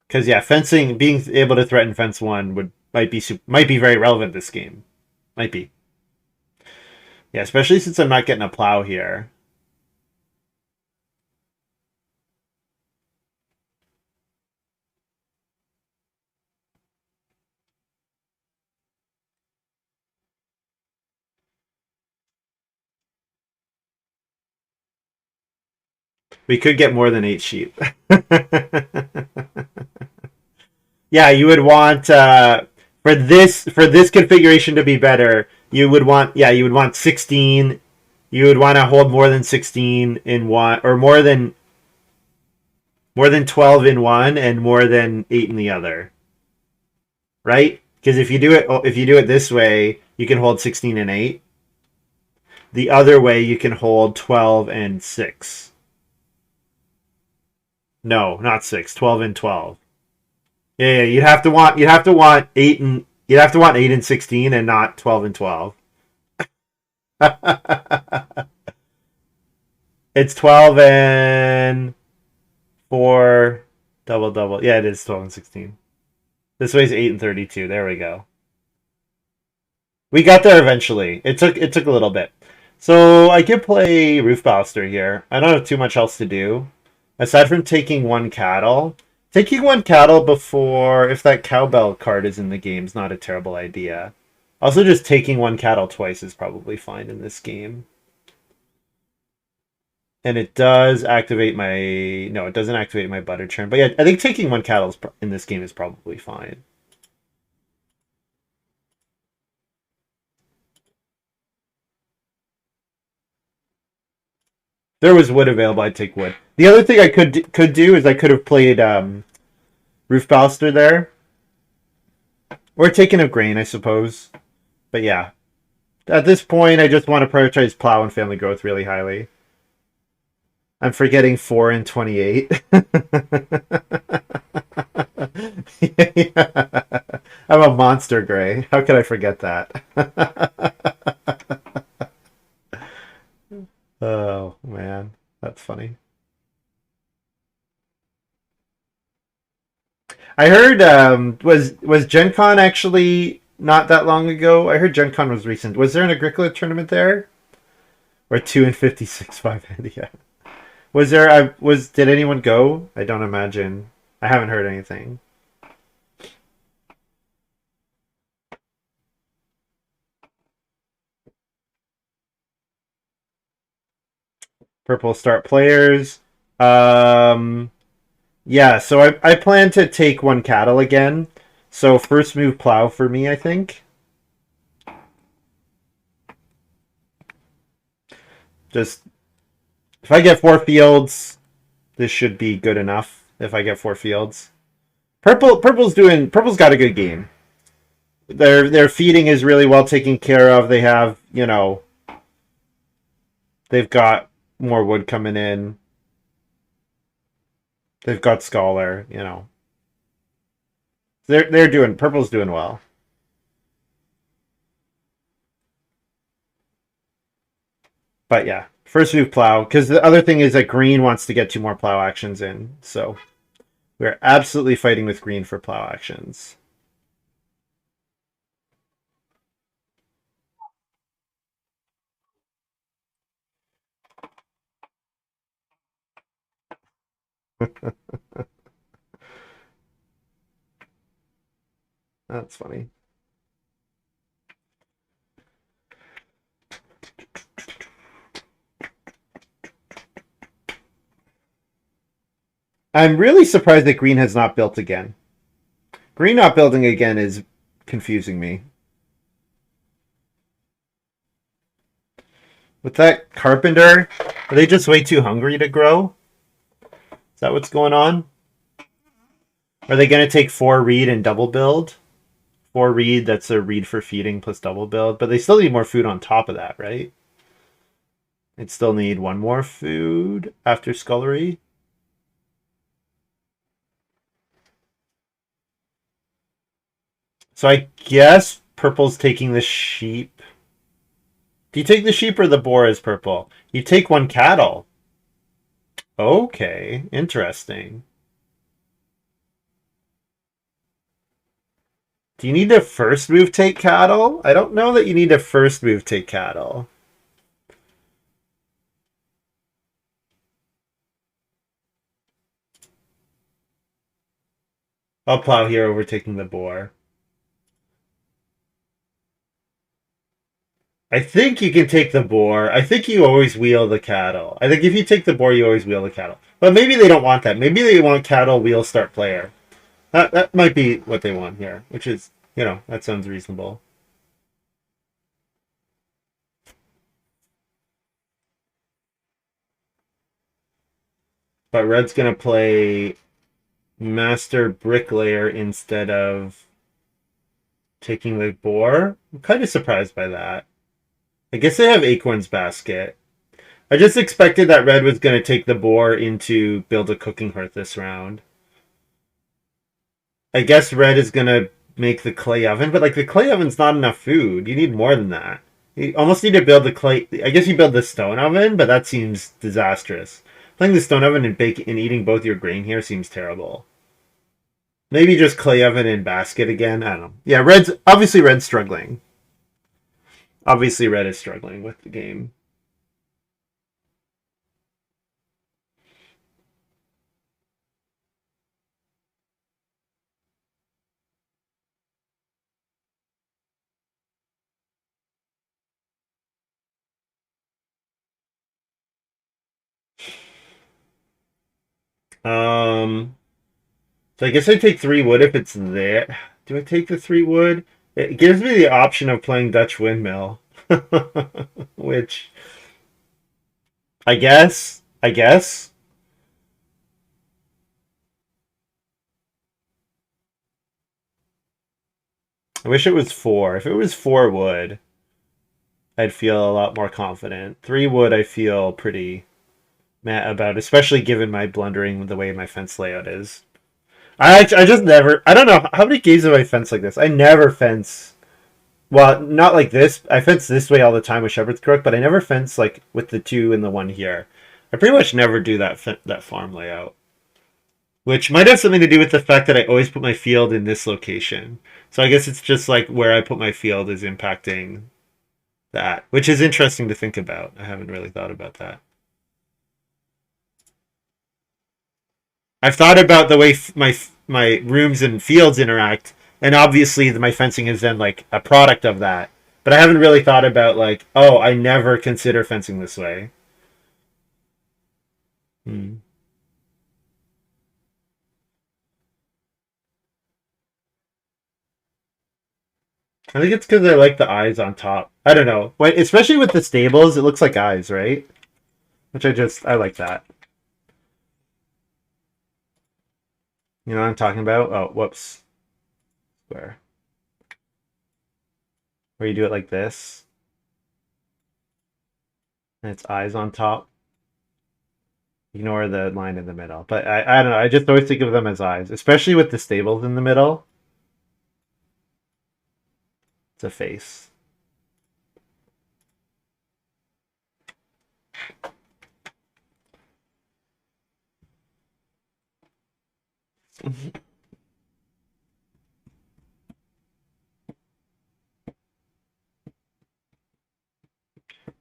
Because yeah, fencing, being able to threaten fence one might be very relevant this game. Might be. Yeah, especially since I'm not getting a plow here. We could get more than 8 sheep. Yeah, you would want for this configuration to be better, you would want 16. You would want to hold more than 16 in one, or more than 12 in one, and more than 8 in the other, right? Because if you do it this way, you can hold 16 and 8. The other way, you can hold 12 and 6. No, not 6. 12 and 12. Yeah, you'd have to want 8 and 16, and not 12 and 12. It's 12 and 4 double double. Yeah, it is 12 and 16. This way's 8 and 32. There we go. We got there eventually. It took a little bit. So I could play Roof Baluster here. I don't have too much else to do. Aside from taking one cattle. Taking one cattle before, if that cowbell card is in the game, is not a terrible idea. Also, just taking one cattle twice is probably fine in this game. And it does activate my... No, it doesn't activate my butter churn. But yeah, I think taking one cattle in this game is probably fine. If there was wood available, I'd take wood. The other thing I could do is I could have played Roof Baluster there. Or taken a grain, I suppose. But yeah. At this point, I just want to prioritize plow and family growth really highly. I'm forgetting 4 and 28. Yeah. I'm a monster gray. How could I forget that? Oh, man. That's funny. I heard, was Gen Con actually not that long ago? I heard Gen Con was recent. Was there an Agricola tournament there? Or 2 and 56 5 yeah. Did anyone go? I don't imagine. I haven't heard anything. Purple start players. Um, yeah, so I plan to take one cattle again. So first move plow for me, I think. Just if I get 4 fields, this should be good enough. If I get 4 fields, purple's got a good game. Their feeding is really well taken care of. They have, they've got more wood coming in. They've got Scholar, Purple's doing well. But yeah, first move plow, because the other thing is that green wants to get 2 more plow actions in. So we're absolutely fighting with green for plow actions. That's funny. I'm really surprised that green has not built again. Green not building again is confusing me. With that carpenter, are they just way too hungry to grow? Is that what's going on? Are they going to take 4 reed and double build? 4 reed, that's a reed for feeding plus double build. But they still need more food on top of that, right? They'd still need 1 more food after scullery. So I guess purple's taking the sheep. Do you take the sheep or the boar as purple? You take 1 cattle. Okay, interesting. Do you need to first move take cattle? I don't know that you need to first move take cattle. I'll plow here overtaking the boar. I think you can take the boar. I think you always wheel the cattle. I think if you take the boar, you always wheel the cattle. But maybe they don't want that. Maybe they want cattle wheel start player. That might be what they want here, which is, that sounds reasonable. But red's going to play master bricklayer instead of taking the boar. I'm kind of surprised by that. I guess they have acorns basket. I just expected that red was going to take the boar into build a cooking hearth this round. I guess red is going to make the clay oven, but like the clay oven's not enough food. You need more than that. You almost need to build the clay. I guess you build the stone oven, but that seems disastrous. Playing the stone oven and eating both your grain here seems terrible. Maybe just clay oven and basket again. I don't know. Yeah, red's struggling. Obviously, red is struggling with the game. So I guess I take 3 wood if it's there. Do I take the 3 wood? It gives me the option of playing Dutch windmill, which I guess. I wish it was 4. If it was 4 wood, I'd feel a lot more confident. 3 wood, I feel pretty mad about, especially given my blundering the way my fence layout is. I just never. I don't know how many games have I fenced like this. I never fence. Well, not like this. I fence this way all the time with Shepherd's Crook, but I never fence like with the 2 and the 1 here. I pretty much never do that farm layout, which might have something to do with the fact that I always put my field in this location. So I guess it's just like where I put my field is impacting that, which is interesting to think about. I haven't really thought about that. I've thought about the way my rooms and fields interact, and obviously my fencing is then like a product of that. But I haven't really thought about like, oh, I never consider fencing this way. Hmm. I think it's because I like the eyes on top. I don't know, especially with the stables, it looks like eyes, right? Which I like that. You know what I'm talking about? Oh, whoops. Where you do it like this, and it's eyes on top. Ignore the line in the middle. But I don't know. I just always think of them as eyes, especially with the stables in the middle. It's a face.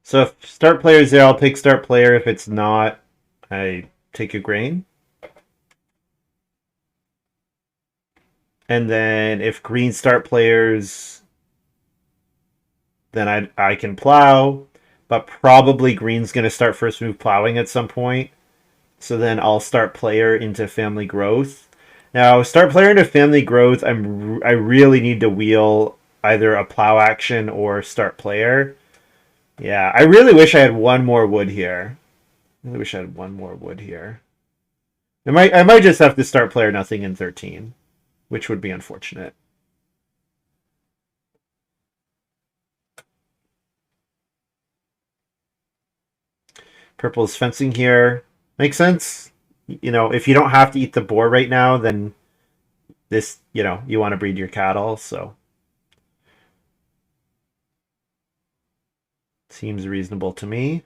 So if start player is there, I'll take start player. If it's not, I take a grain. And then if green start players, then I can plow. But probably green's going to start first move plowing at some point. So then I'll start player into family growth. Now, start player into family growth, I really need to wheel either a plow action or start player. Yeah, I really wish I had one more wood here. I really wish I had one more wood here. I might just have to start player nothing in 13, which would be unfortunate. Purple's fencing here. Makes sense. You know, if you don't have to eat the boar right now, then this, you want to breed your cattle, so seems reasonable to me.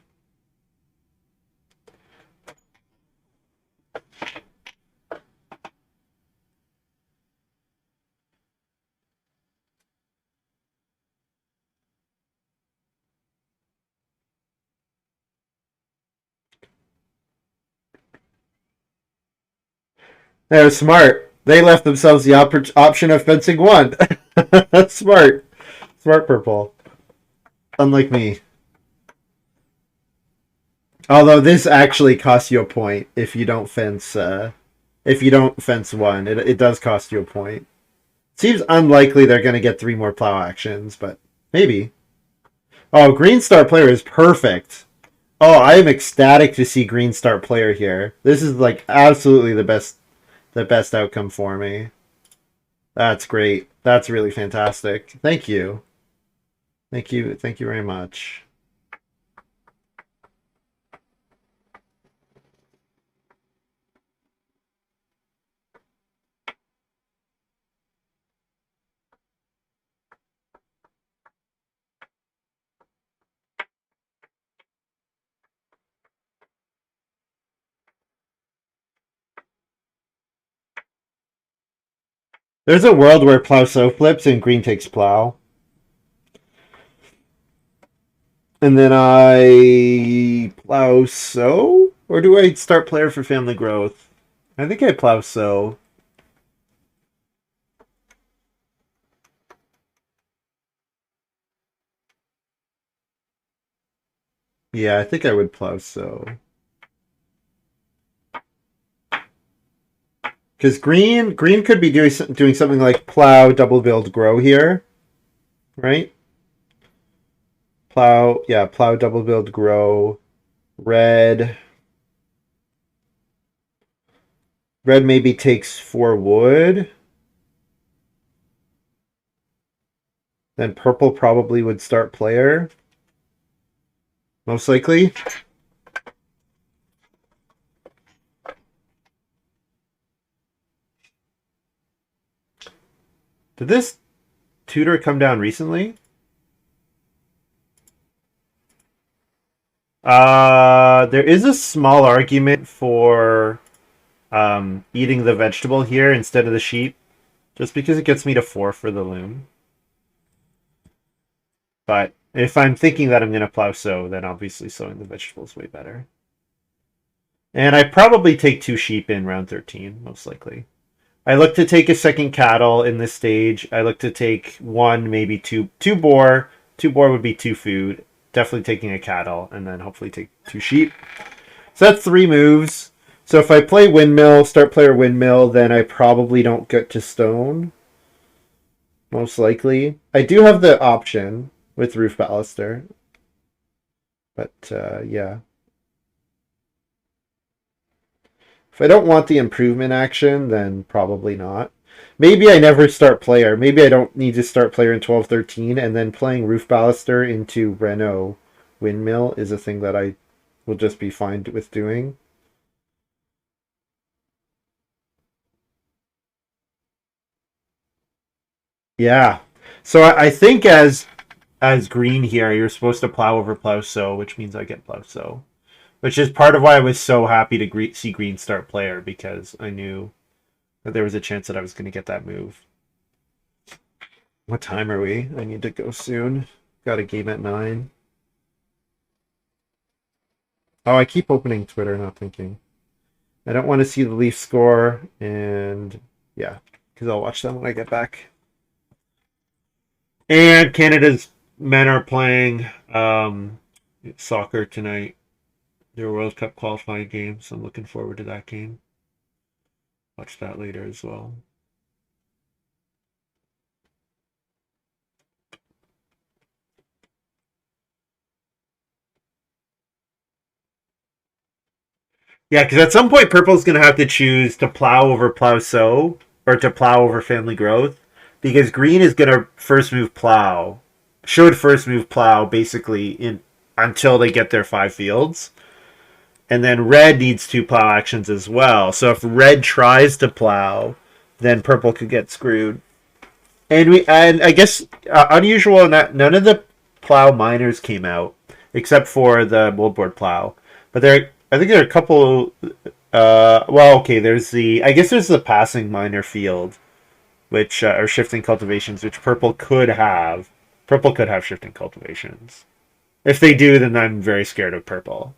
They're smart. They left themselves the option of fencing one. That's smart. Smart purple. Unlike me. Although this actually costs you a point if you don't fence. If you don't fence one, it does cost you a point. Seems unlikely they're going to get 3 more plow actions, but maybe. Oh, Green Star player is perfect. Oh, I am ecstatic to see Green Star player here. This is like absolutely the best outcome for me. That's great. That's really fantastic. Thank you. Thank you. Thank you very much. There's a world where plow so flips and green takes plow. And then I plow so? Or do I start player for family growth? I think I plow so. Yeah, I think I would plow so. Because green could be doing something like plow, double build, grow here, right? Plow, yeah, plow, double build, grow. Red, red maybe takes 4 wood. Then purple probably would start player, most likely. Did this tutor come down recently? There is a small argument for eating the vegetable here instead of the sheep, just because it gets me to 4 for the loom. But if I'm thinking that I'm going to plow sow, then obviously sowing the vegetable is way better. And I probably take 2 sheep in round 13, most likely. I look to take a second cattle in this stage. I look to take 1, maybe 2 boar. 2 boar would be 2 food. Definitely taking a cattle, and then hopefully take 2 sheep. So that's 3 moves. So if I play windmill, start player windmill, then I probably don't get to stone. Most likely. I do have the option with roof baluster. But yeah. If I don't want the improvement action, then probably not. Maybe I never start player. Maybe I don't need to start player in 12-13, and then playing roof baluster into Renault windmill is a thing that I will just be fine with doing. Yeah. So I think as green here, you're supposed to plow over plow sow, which means I get plow sow. Which is part of why I was so happy to see green start player, because I knew that there was a chance that I was going to get that move. What time are we? I need to go soon. Got a game at 9. Oh, I keep opening Twitter, not thinking. I don't want to see the Leaf score, and yeah, because I'll watch them when I get back. And Canada's men are playing soccer tonight. Their World Cup qualifying game, so I'm looking forward to that game. Watch that later as well. Yeah, because at some point purple's going to have to choose to plow over plow sow or to plow over family growth because green is going to first move plow, should first move plow basically in until they get their 5 fields. And then red needs 2 plow actions as well. So if red tries to plow, then purple could get screwed. And I guess unusual, none of the plow miners came out except for the moldboard plow. But I think there are a couple. Well, okay. I guess there's the passing miner field, which are shifting cultivations, which purple could have. Purple could have shifting cultivations. If they do, then I'm very scared of purple.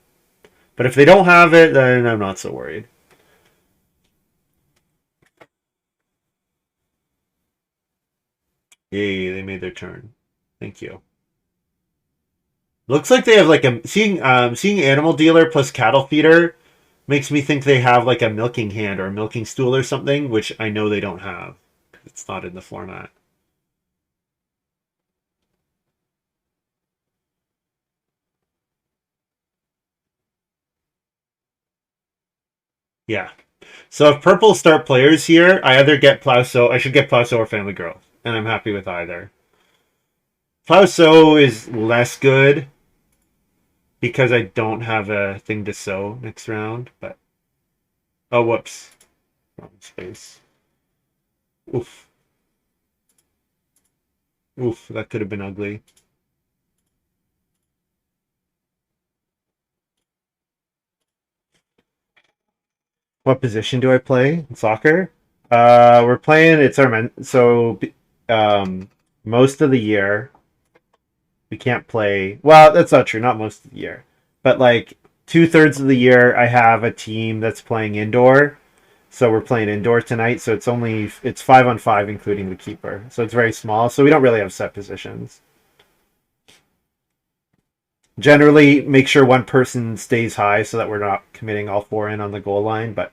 But if they don't have it, then I'm not so worried. Yay, they made their turn. Thank you. Looks like they have like a seeing animal dealer plus cattle feeder makes me think they have like a milking hand or a milking stool or something, which I know they don't have. It's not in the format. Yeah. So if purple start players here, I either get Plowsow, I should get Plowsow or Family Growth, and I'm happy with either. Plowsow is less good because I don't have a thing to sow next round, but oh whoops. Wrong space. Oof. Oof, that could have been ugly. What position do I play in soccer? We're playing. It's our men. So, um, most of the year we can't play. Well, that's not true. Not most of the year, but like 2/3 of the year, I have a team that's playing indoor. So we're playing indoor tonight. So it's 5-on-5, including the keeper. So it's very small. So we don't really have set positions. Generally, make sure one person stays high so that we're not committing all 4 in on the goal line. But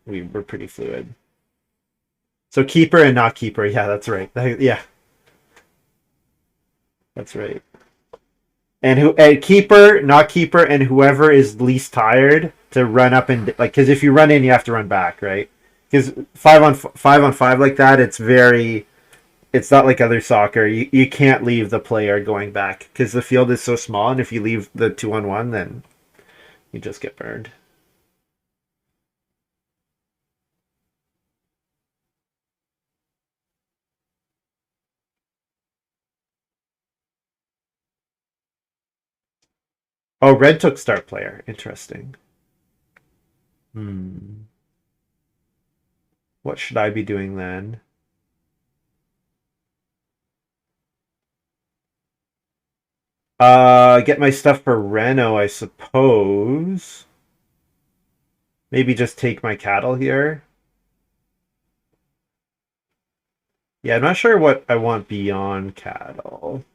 we're pretty fluid. So keeper and not keeper. Yeah, that's right. Yeah, that's right. And keeper, not keeper, and whoever is least tired to run up and like because if you run in, you have to run back, right? Because 5-on-5 like that, it's not like other soccer. You can't leave the player going back because the field is so small, and if you leave the 2-on-1, then you just get burned. Oh, red took start player. Interesting. Hmm. What should I be doing then? Get my stuff for Reno, I suppose. Maybe just take my cattle here. Yeah, I'm not sure what I want beyond cattle.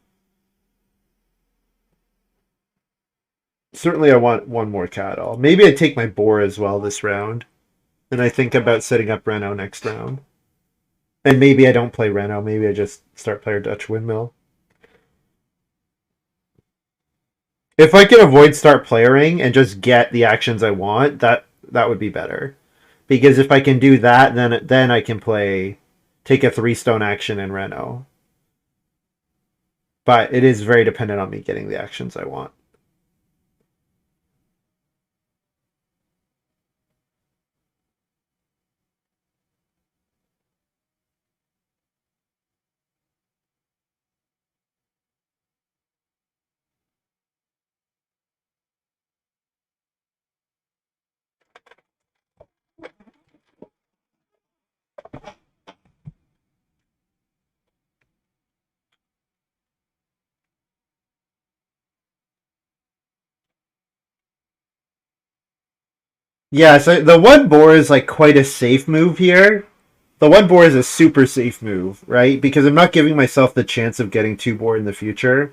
Certainly, I want one more cattle. Maybe I take my boar as well this round. And I think about setting up Reno next round. And maybe I don't play Reno. Maybe I just start player Dutch Windmill. If I can avoid start playering and just get the actions I want, that would be better. Because if I can do that, then I can take a 3 stone action in Reno. But it is very dependent on me getting the actions I want. Yeah, so the one boar is like quite a safe move here. The one boar is a super safe move, right? Because I'm not giving myself the chance of getting 2 boar in the future.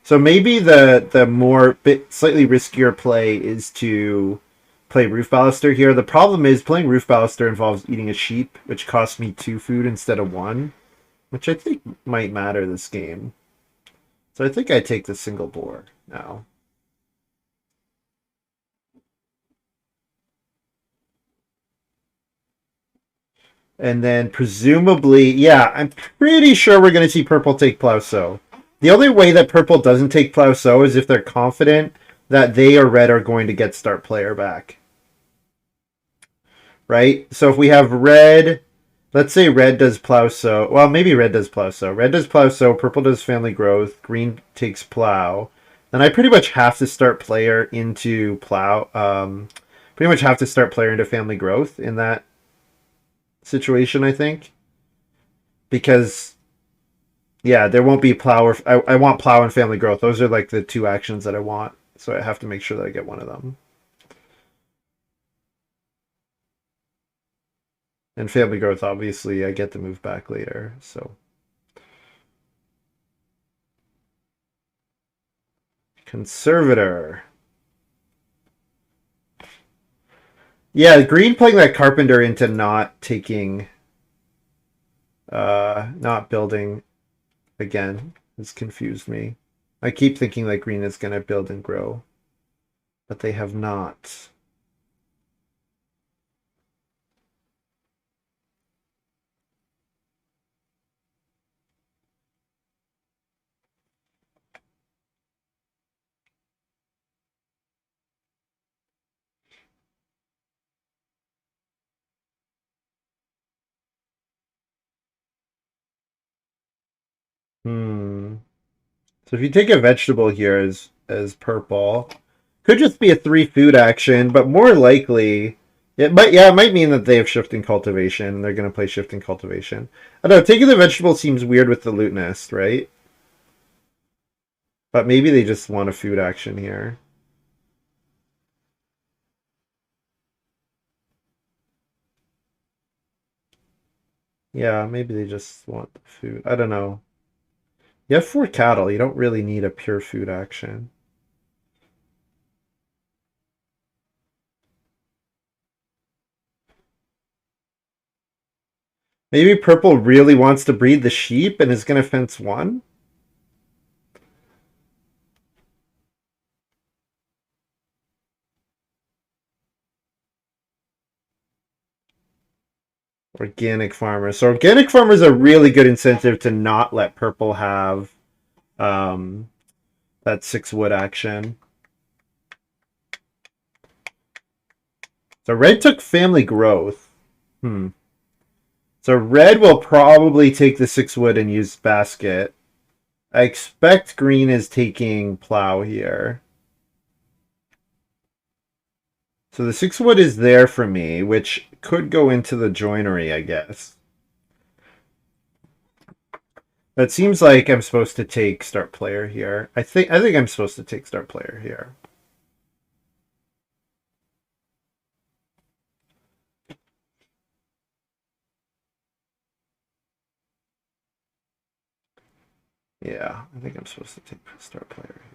So maybe the more bit slightly riskier play is to play Roof Baluster here. The problem is playing Roof Baluster involves eating a sheep, which costs me 2 food instead of 1, which I think might matter this game. So I think I take the single boar now. And then presumably, yeah, I'm pretty sure we're going to see purple take plow sow. The only way that purple doesn't take plow sow is if they're confident that they or red are going to get start player back. Right? So if we have red, let's say red does plow sow. Well, maybe red does plow sow. Red does plow sow, purple does family growth, green takes plow. Then I pretty much have to start player into plow. Pretty much have to start player into family growth in that situation, I think. Because yeah, there won't be plow or I want plow and family growth. Those are like the two actions that I want. So I have to make sure that I get one of them. And family growth, obviously, I get to move back later. So conservator. Yeah, green playing that carpenter into not taking, not building again has confused me. I keep thinking that green is going to build and grow, but they have not. Hmm. So if you take a vegetable here as purple, could just be a 3 food action, but more likely it might mean that they have shifting cultivation. They're gonna play shifting cultivation. I don't know, taking the vegetable seems weird with the loot nest, right? But maybe they just want a food action here. Yeah, maybe they just want the food. I don't know. You have 4 cattle, you don't really need a pure food action. Maybe purple really wants to breed the sheep and is gonna fence one? Organic farmers. So organic farmers are really good incentive to not let purple have um, that 6 wood action. So red took family growth. Hmm. So red will probably take the 6 wood and use basket. I expect green is taking plow here. So the 6 wood is there for me, which could go into the joinery, I guess. It seems like I'm supposed to take start player here. I think I'm supposed to take start player here. Yeah, I think I'm supposed to take start player here.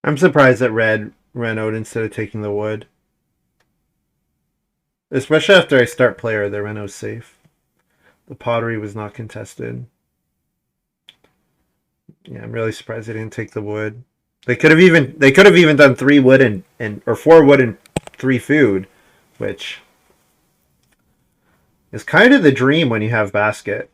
I'm surprised that red ran out instead of taking the wood. Especially after I start player, the Renault's safe. The pottery was not contested. Yeah, I'm really surprised they didn't take the wood. They could have even done 3 wood and or 4 wood and 3 food, which is kind of the dream when you have basket.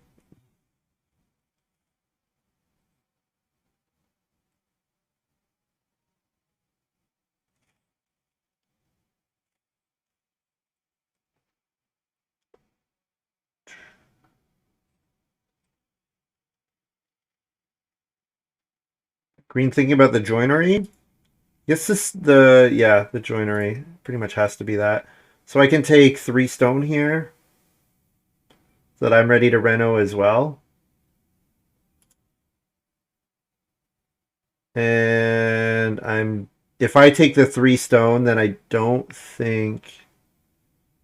Green thinking about the joinery. Yes, the joinery pretty much has to be that. So I can take 3 stone here, so that I'm ready to reno as well. And if I take the 3 stone, then I don't think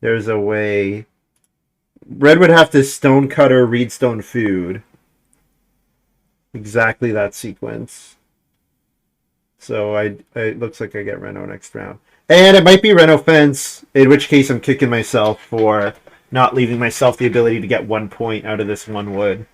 there's a way. Red would have to stone cutter, reed stone food. Exactly that sequence. So it looks like I get Reno next round. And it might be Reno fence, in which case I'm kicking myself for not leaving myself the ability to get 1 point out of this 1 wood.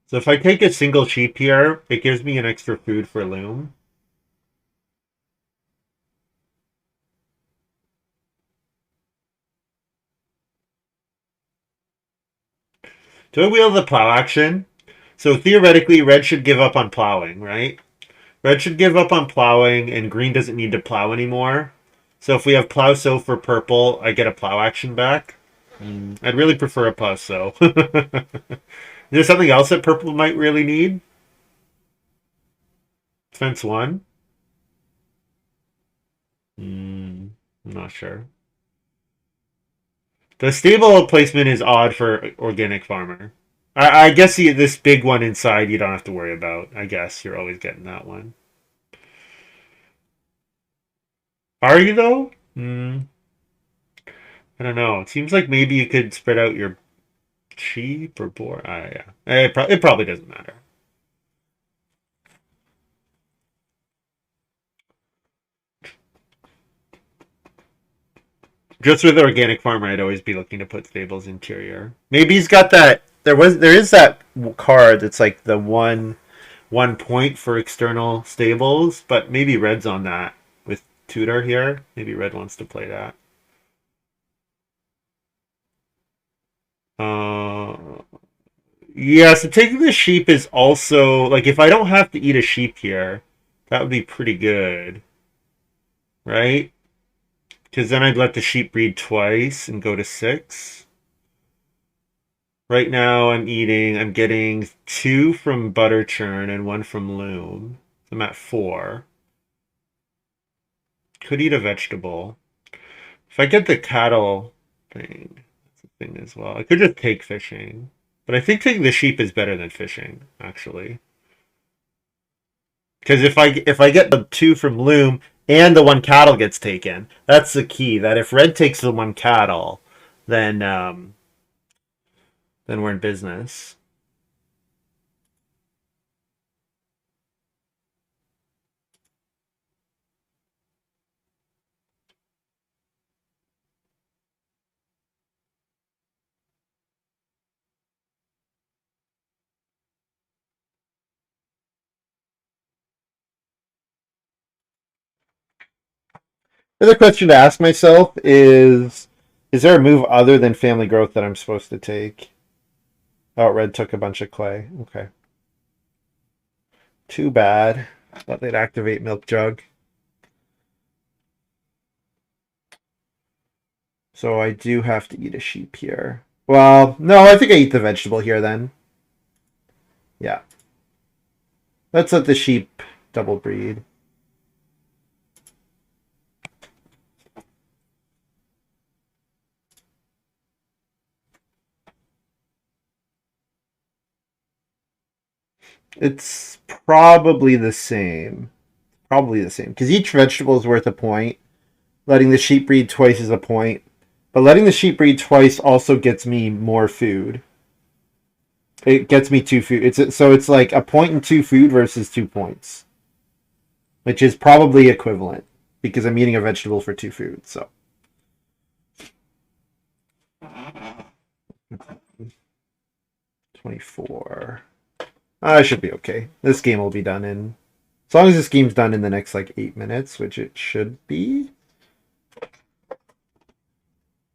So if I take a single sheep here, it gives me an extra food for loom. Do I wheel the plow action? So theoretically, red should give up on plowing, right? Red should give up on plowing, and green doesn't need to plow anymore. So if we have plow sow for purple, I get a plow action back. I'd really prefer a plow sow. Is there something else that purple might really need? Fence 1? I'm not sure. The stable placement is odd for organic farmer. I guess this big one inside you don't have to worry about. I guess you're always getting that one. Are you though? I don't know. It seems like maybe you could spread out your sheep or boar. Yeah. It probably doesn't matter. Just with organic farmer, I'd always be looking to put stables interior. Maybe he's got that. There is that card that's like the one point for external stables, but maybe red's on that with Tudor here. Maybe red wants to play that. Yeah, so taking the sheep is also like if I don't have to eat a sheep here, that would be pretty good, right? Because then I'd let the sheep breed twice and go to 6. Right now I'm getting 2 from butter churn and 1 from loom. I'm at 4. Could eat a vegetable. If I get the cattle thing, that's a thing as well. I could just take fishing. But I think taking the sheep is better than fishing, actually. Because if I get the 2 from loom and the 1 cattle gets taken, that's the key. That if red takes the 1 cattle, then we're in business. The other question to ask myself is there a move other than family growth that I'm supposed to take? Oh, red took a bunch of clay. Okay. Too bad. Thought they'd activate milk jug. So I do have to eat a sheep here. Well, no, I think I eat the vegetable here then. Yeah. Let's let the sheep double breed. It's probably the same. Probably the same. Because each vegetable is worth a point. Letting the sheep breed twice is a point. But letting the sheep breed twice also gets me more food. It gets me 2 food. It's like a point and 2 food versus 2 points. Which is probably equivalent. Because I'm eating a vegetable for 2 food, so. 24. I should be okay. This game will be done in... As long as this game's done in the next, 8 minutes, which it should be.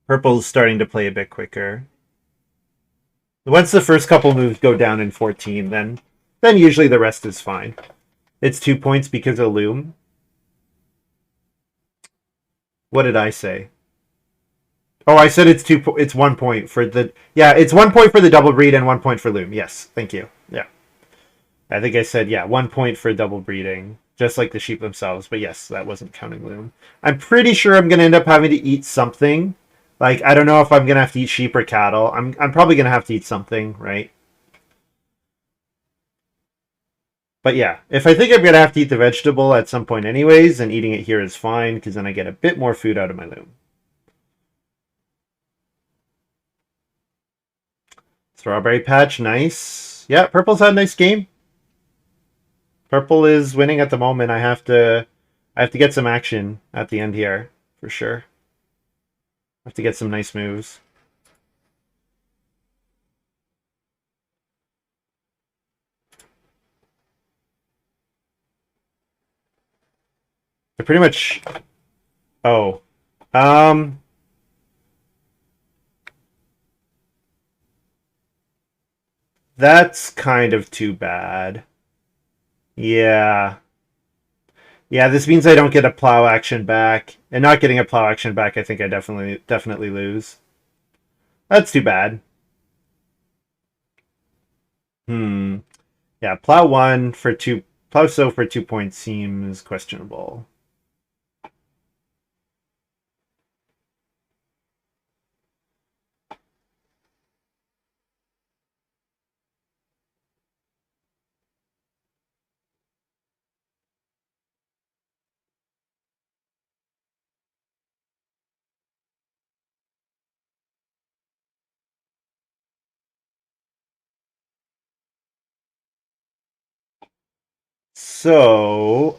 Purple's starting to play a bit quicker. Once the first couple moves go down in 14, then usually the rest is fine. It's 2 points because of loom. What did I say? Oh, I said it's 1 point for the, yeah, it's 1 point for the double breed and 1 point for loom. Yes, thank you. Yeah. I think I said, yeah, 1 point for double breeding, just like the sheep themselves. But yes, that wasn't counting loom. I'm pretty sure I'm going to end up having to eat something. Like, I don't know if I'm going to have to eat sheep or cattle. I'm probably going to have to eat something, right? But yeah, if I think I'm going to have to eat the vegetable at some point anyways, then eating it here is fine, because then I get a bit more food out of my loom. Strawberry patch, nice. Yeah, purple's had a nice game. Purple is winning at the moment. I have to get some action at the end here, for sure. I have to get some nice moves. I pretty much. Oh, um, that's kind of too bad. Yeah, yeah. This means I don't get a plow action back, and not getting a plow action back, I think I definitely lose. That's too bad. Hmm. Yeah, plow one for two. Plow so for 2 points seems questionable. So,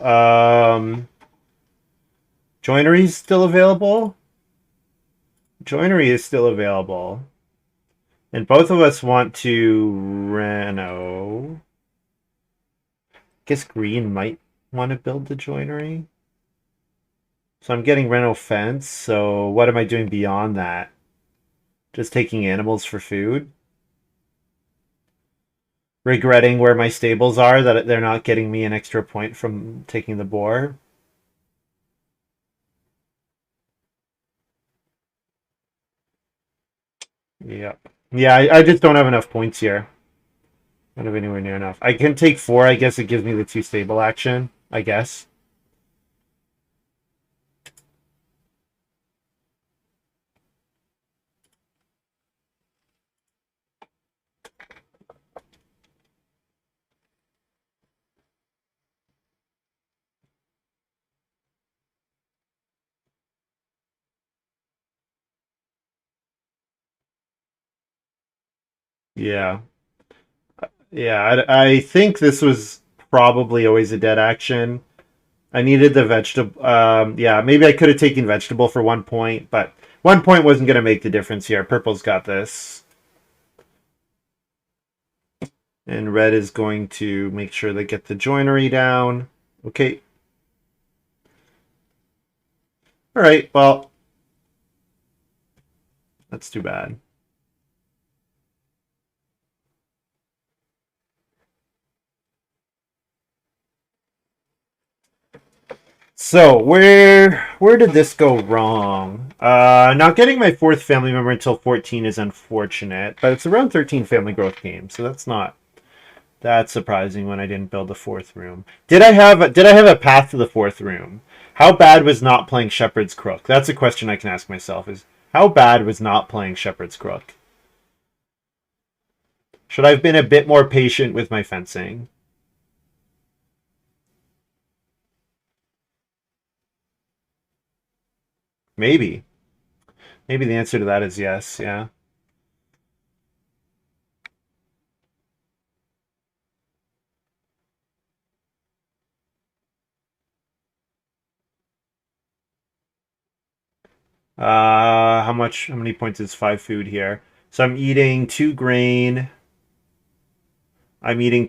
joinery is still available. Joinery is still available. And both of us want to reno. Guess green might want to build the joinery. So I'm getting reno fence. So what am I doing beyond that? Just taking animals for food? Regretting where my stables are, that they're not getting me an extra point from taking the boar? Yep. Yeah, I just don't have enough points here. I don't have anywhere near enough. I can take four. I guess it gives me the two stable action. I guess. Yeah. Yeah, I think this was probably always a dead action. I needed the vegetable. Yeah, maybe I could have taken vegetable for 1 point, but 1 point wasn't going to make the difference here. Purple's got this. And red is going to make sure they get the joinery down. Okay. All right, well, that's too bad. So where did this go wrong? Not getting my fourth family member until 14 is unfortunate, but it's around 13 family growth games, so that's not that surprising when I didn't build the fourth room. Did I have a path to the fourth room? How bad was not playing Shepherd's Crook? That's a question I can ask myself is how bad was not playing Shepherd's Crook? Should I have been a bit more patient with my fencing? Maybe. Maybe the answer to that is yes, yeah. How many points is five food here? So I'm eating two grain. I'm getting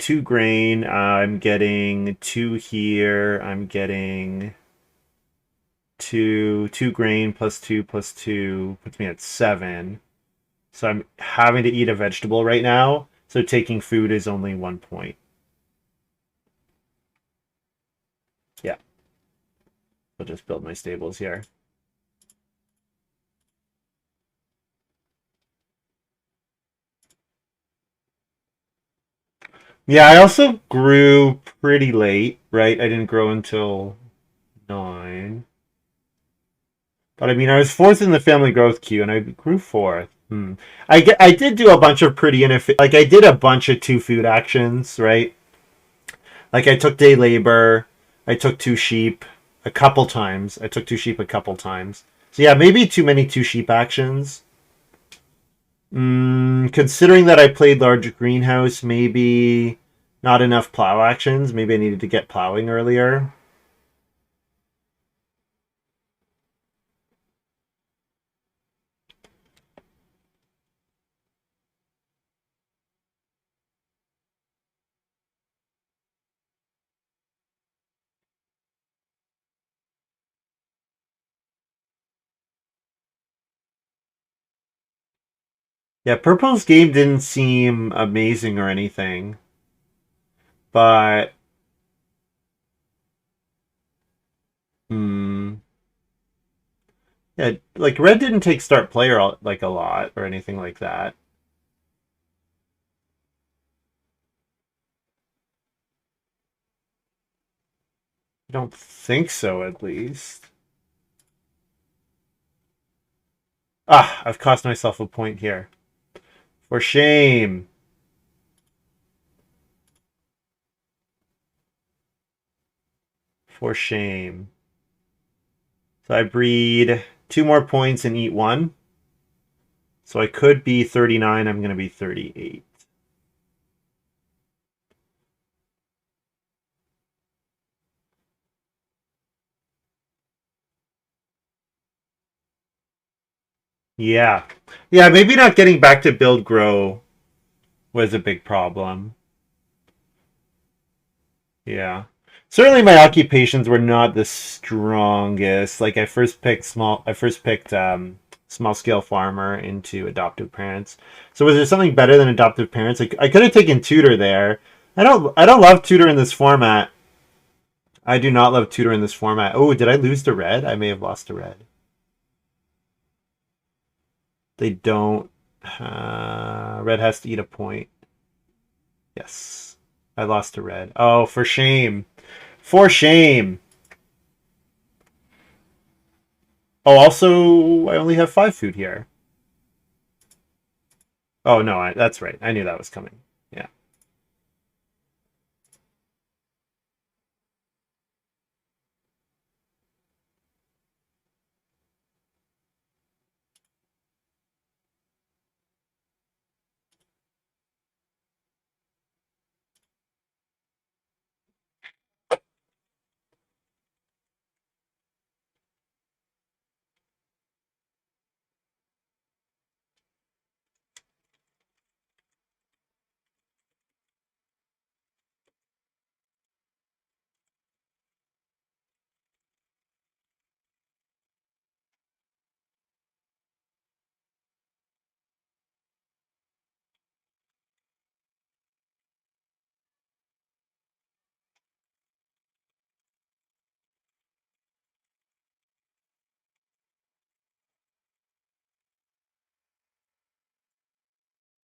two here. I'm getting two grain plus two puts me at seven. So I'm having to eat a vegetable right now. So taking food is only 1 point. Yeah, I'll just build my stables here. Yeah, I also grew pretty late, right? I didn't grow until 9. But I mean, I was fourth in the family growth queue, and I grew fourth. I did do a bunch of pretty inefficient, like I did a bunch of 2 food actions, right? Like I took day labor, I took 2 sheep a couple times. I took 2 sheep a couple times. So yeah, maybe too many 2 sheep actions. Considering that I played large greenhouse, maybe not enough plow actions. Maybe I needed to get plowing earlier. Yeah, Purple's game didn't seem amazing or anything, but hmm, yeah, like Red didn't take start player like a lot or anything like that. I don't think so, at least. Ah, I've cost myself a point here. For shame. For shame. So I breed 2 more points and eat 1. So I could be 39. I'm going to be 38. Yeah. Yeah, maybe not getting back to build grow was a big problem. Yeah. Certainly my occupations were not the strongest. Like I first picked small scale farmer into adoptive parents. So was there something better than adoptive parents? Like I could have taken tutor there. I don't love tutor in this format. I do not love tutor in this format. Oh, did I lose to red? I may have lost to red. They don't red has to eat a point. Yes. I lost to red. Oh, for shame. For shame. Oh, also, I only have 5 food here. Oh, no, that's right. I knew that was coming. Yeah.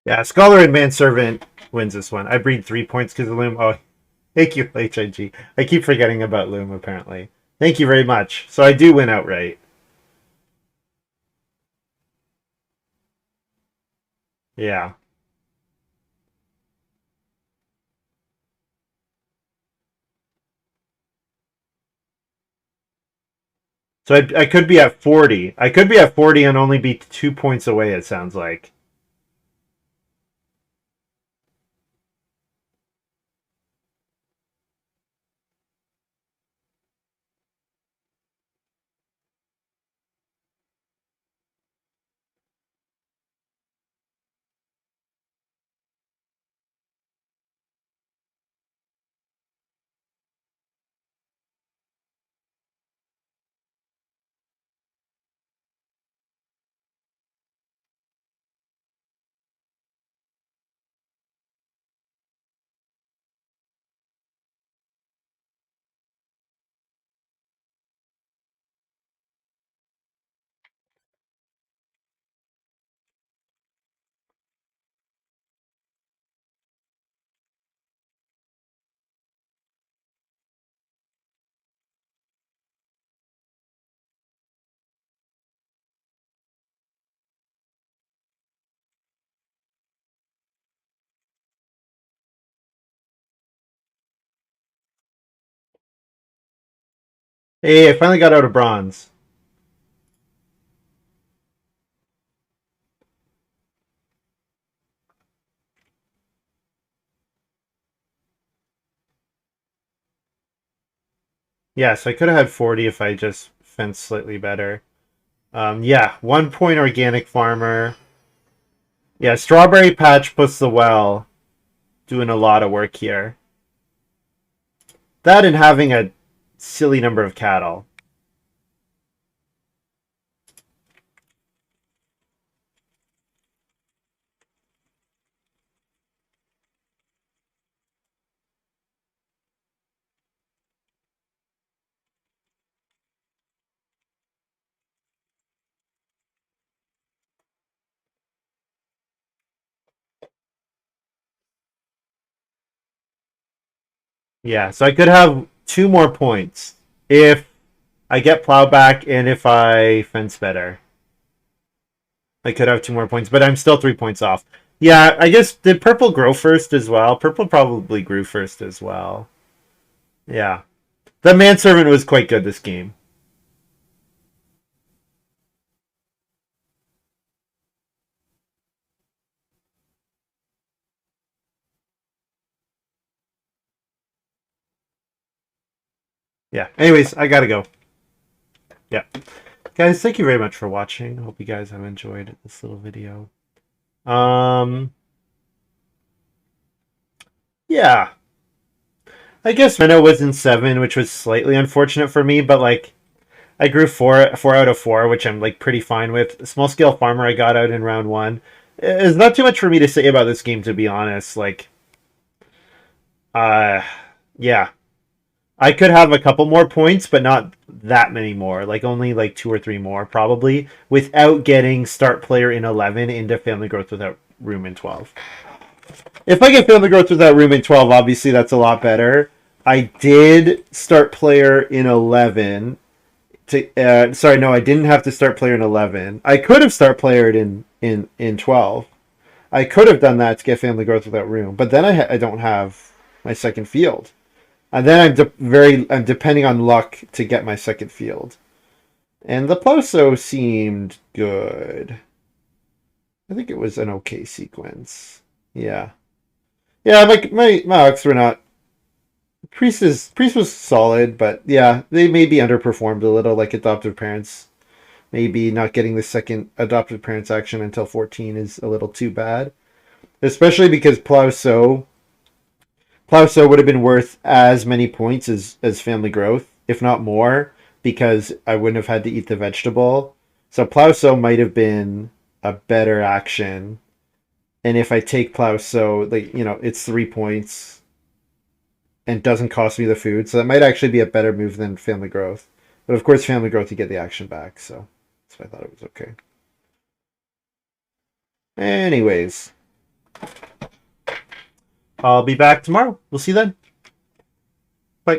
Yeah, Scholar and Manservant wins this one. I breed 3 points because of Loom. Oh, thank you, HIG. I keep forgetting about Loom, apparently. Thank you very much. So I do win outright. Yeah. So I could be at 40. I could be at 40 and only be 2 points away, it sounds like. Hey, I finally got out of bronze. Yeah, so I could have had 40 if I just fenced slightly better. Yeah, 1 point organic farmer. Yeah, strawberry patch plus the well doing a lot of work here. That and having a silly number of cattle. Yeah, so I could have 2 more points if I get plowback and if I fence better. I could have 2 more points, but I'm still 3 points off. Yeah, I guess did purple grow first as well? Purple probably grew first as well. Yeah. The manservant was quite good this game. Yeah. Anyways, I gotta go. Yeah. Guys, thank you very much for watching. I hope you guys have enjoyed this little video. Yeah. I guess Minnow was in 7, which was slightly unfortunate for me, but like I grew four out of 4, which I'm like pretty fine with. Small scale farmer I got out in round 1. It's not too much for me to say about this game, to be honest. Like, uh, yeah, I could have a couple more points, but not that many more. Like only like 2 or 3 more probably, without getting start player in 11 into family growth without room in 12. If I get family growth without room in 12, obviously that's a lot better. I did start player in 11 sorry, no, I didn't have to start player in 11. I could have start playered in 12. I could have done that to get family growth without room, but then I don't have my second field, and then I'm depending on luck to get my second field. And the Poso seemed good. I think it was an okay sequence. Yeah, yeah. My Ox were not. Priest was solid, but yeah, they maybe underperformed a little, like adoptive parents. Maybe not getting the second adoptive parents action until 14 is a little too bad. Especially because Plow would have been worth as many points as family growth, if not more, because I wouldn't have had to eat the vegetable. So Plow might have been a better action. And if I take Plow like, it's 3 points and doesn't cost me the food. So that might actually be a better move than family growth. But of course, family growth, you get the action back. So that's why I thought it was okay. Anyways, I'll be back tomorrow. We'll see you then.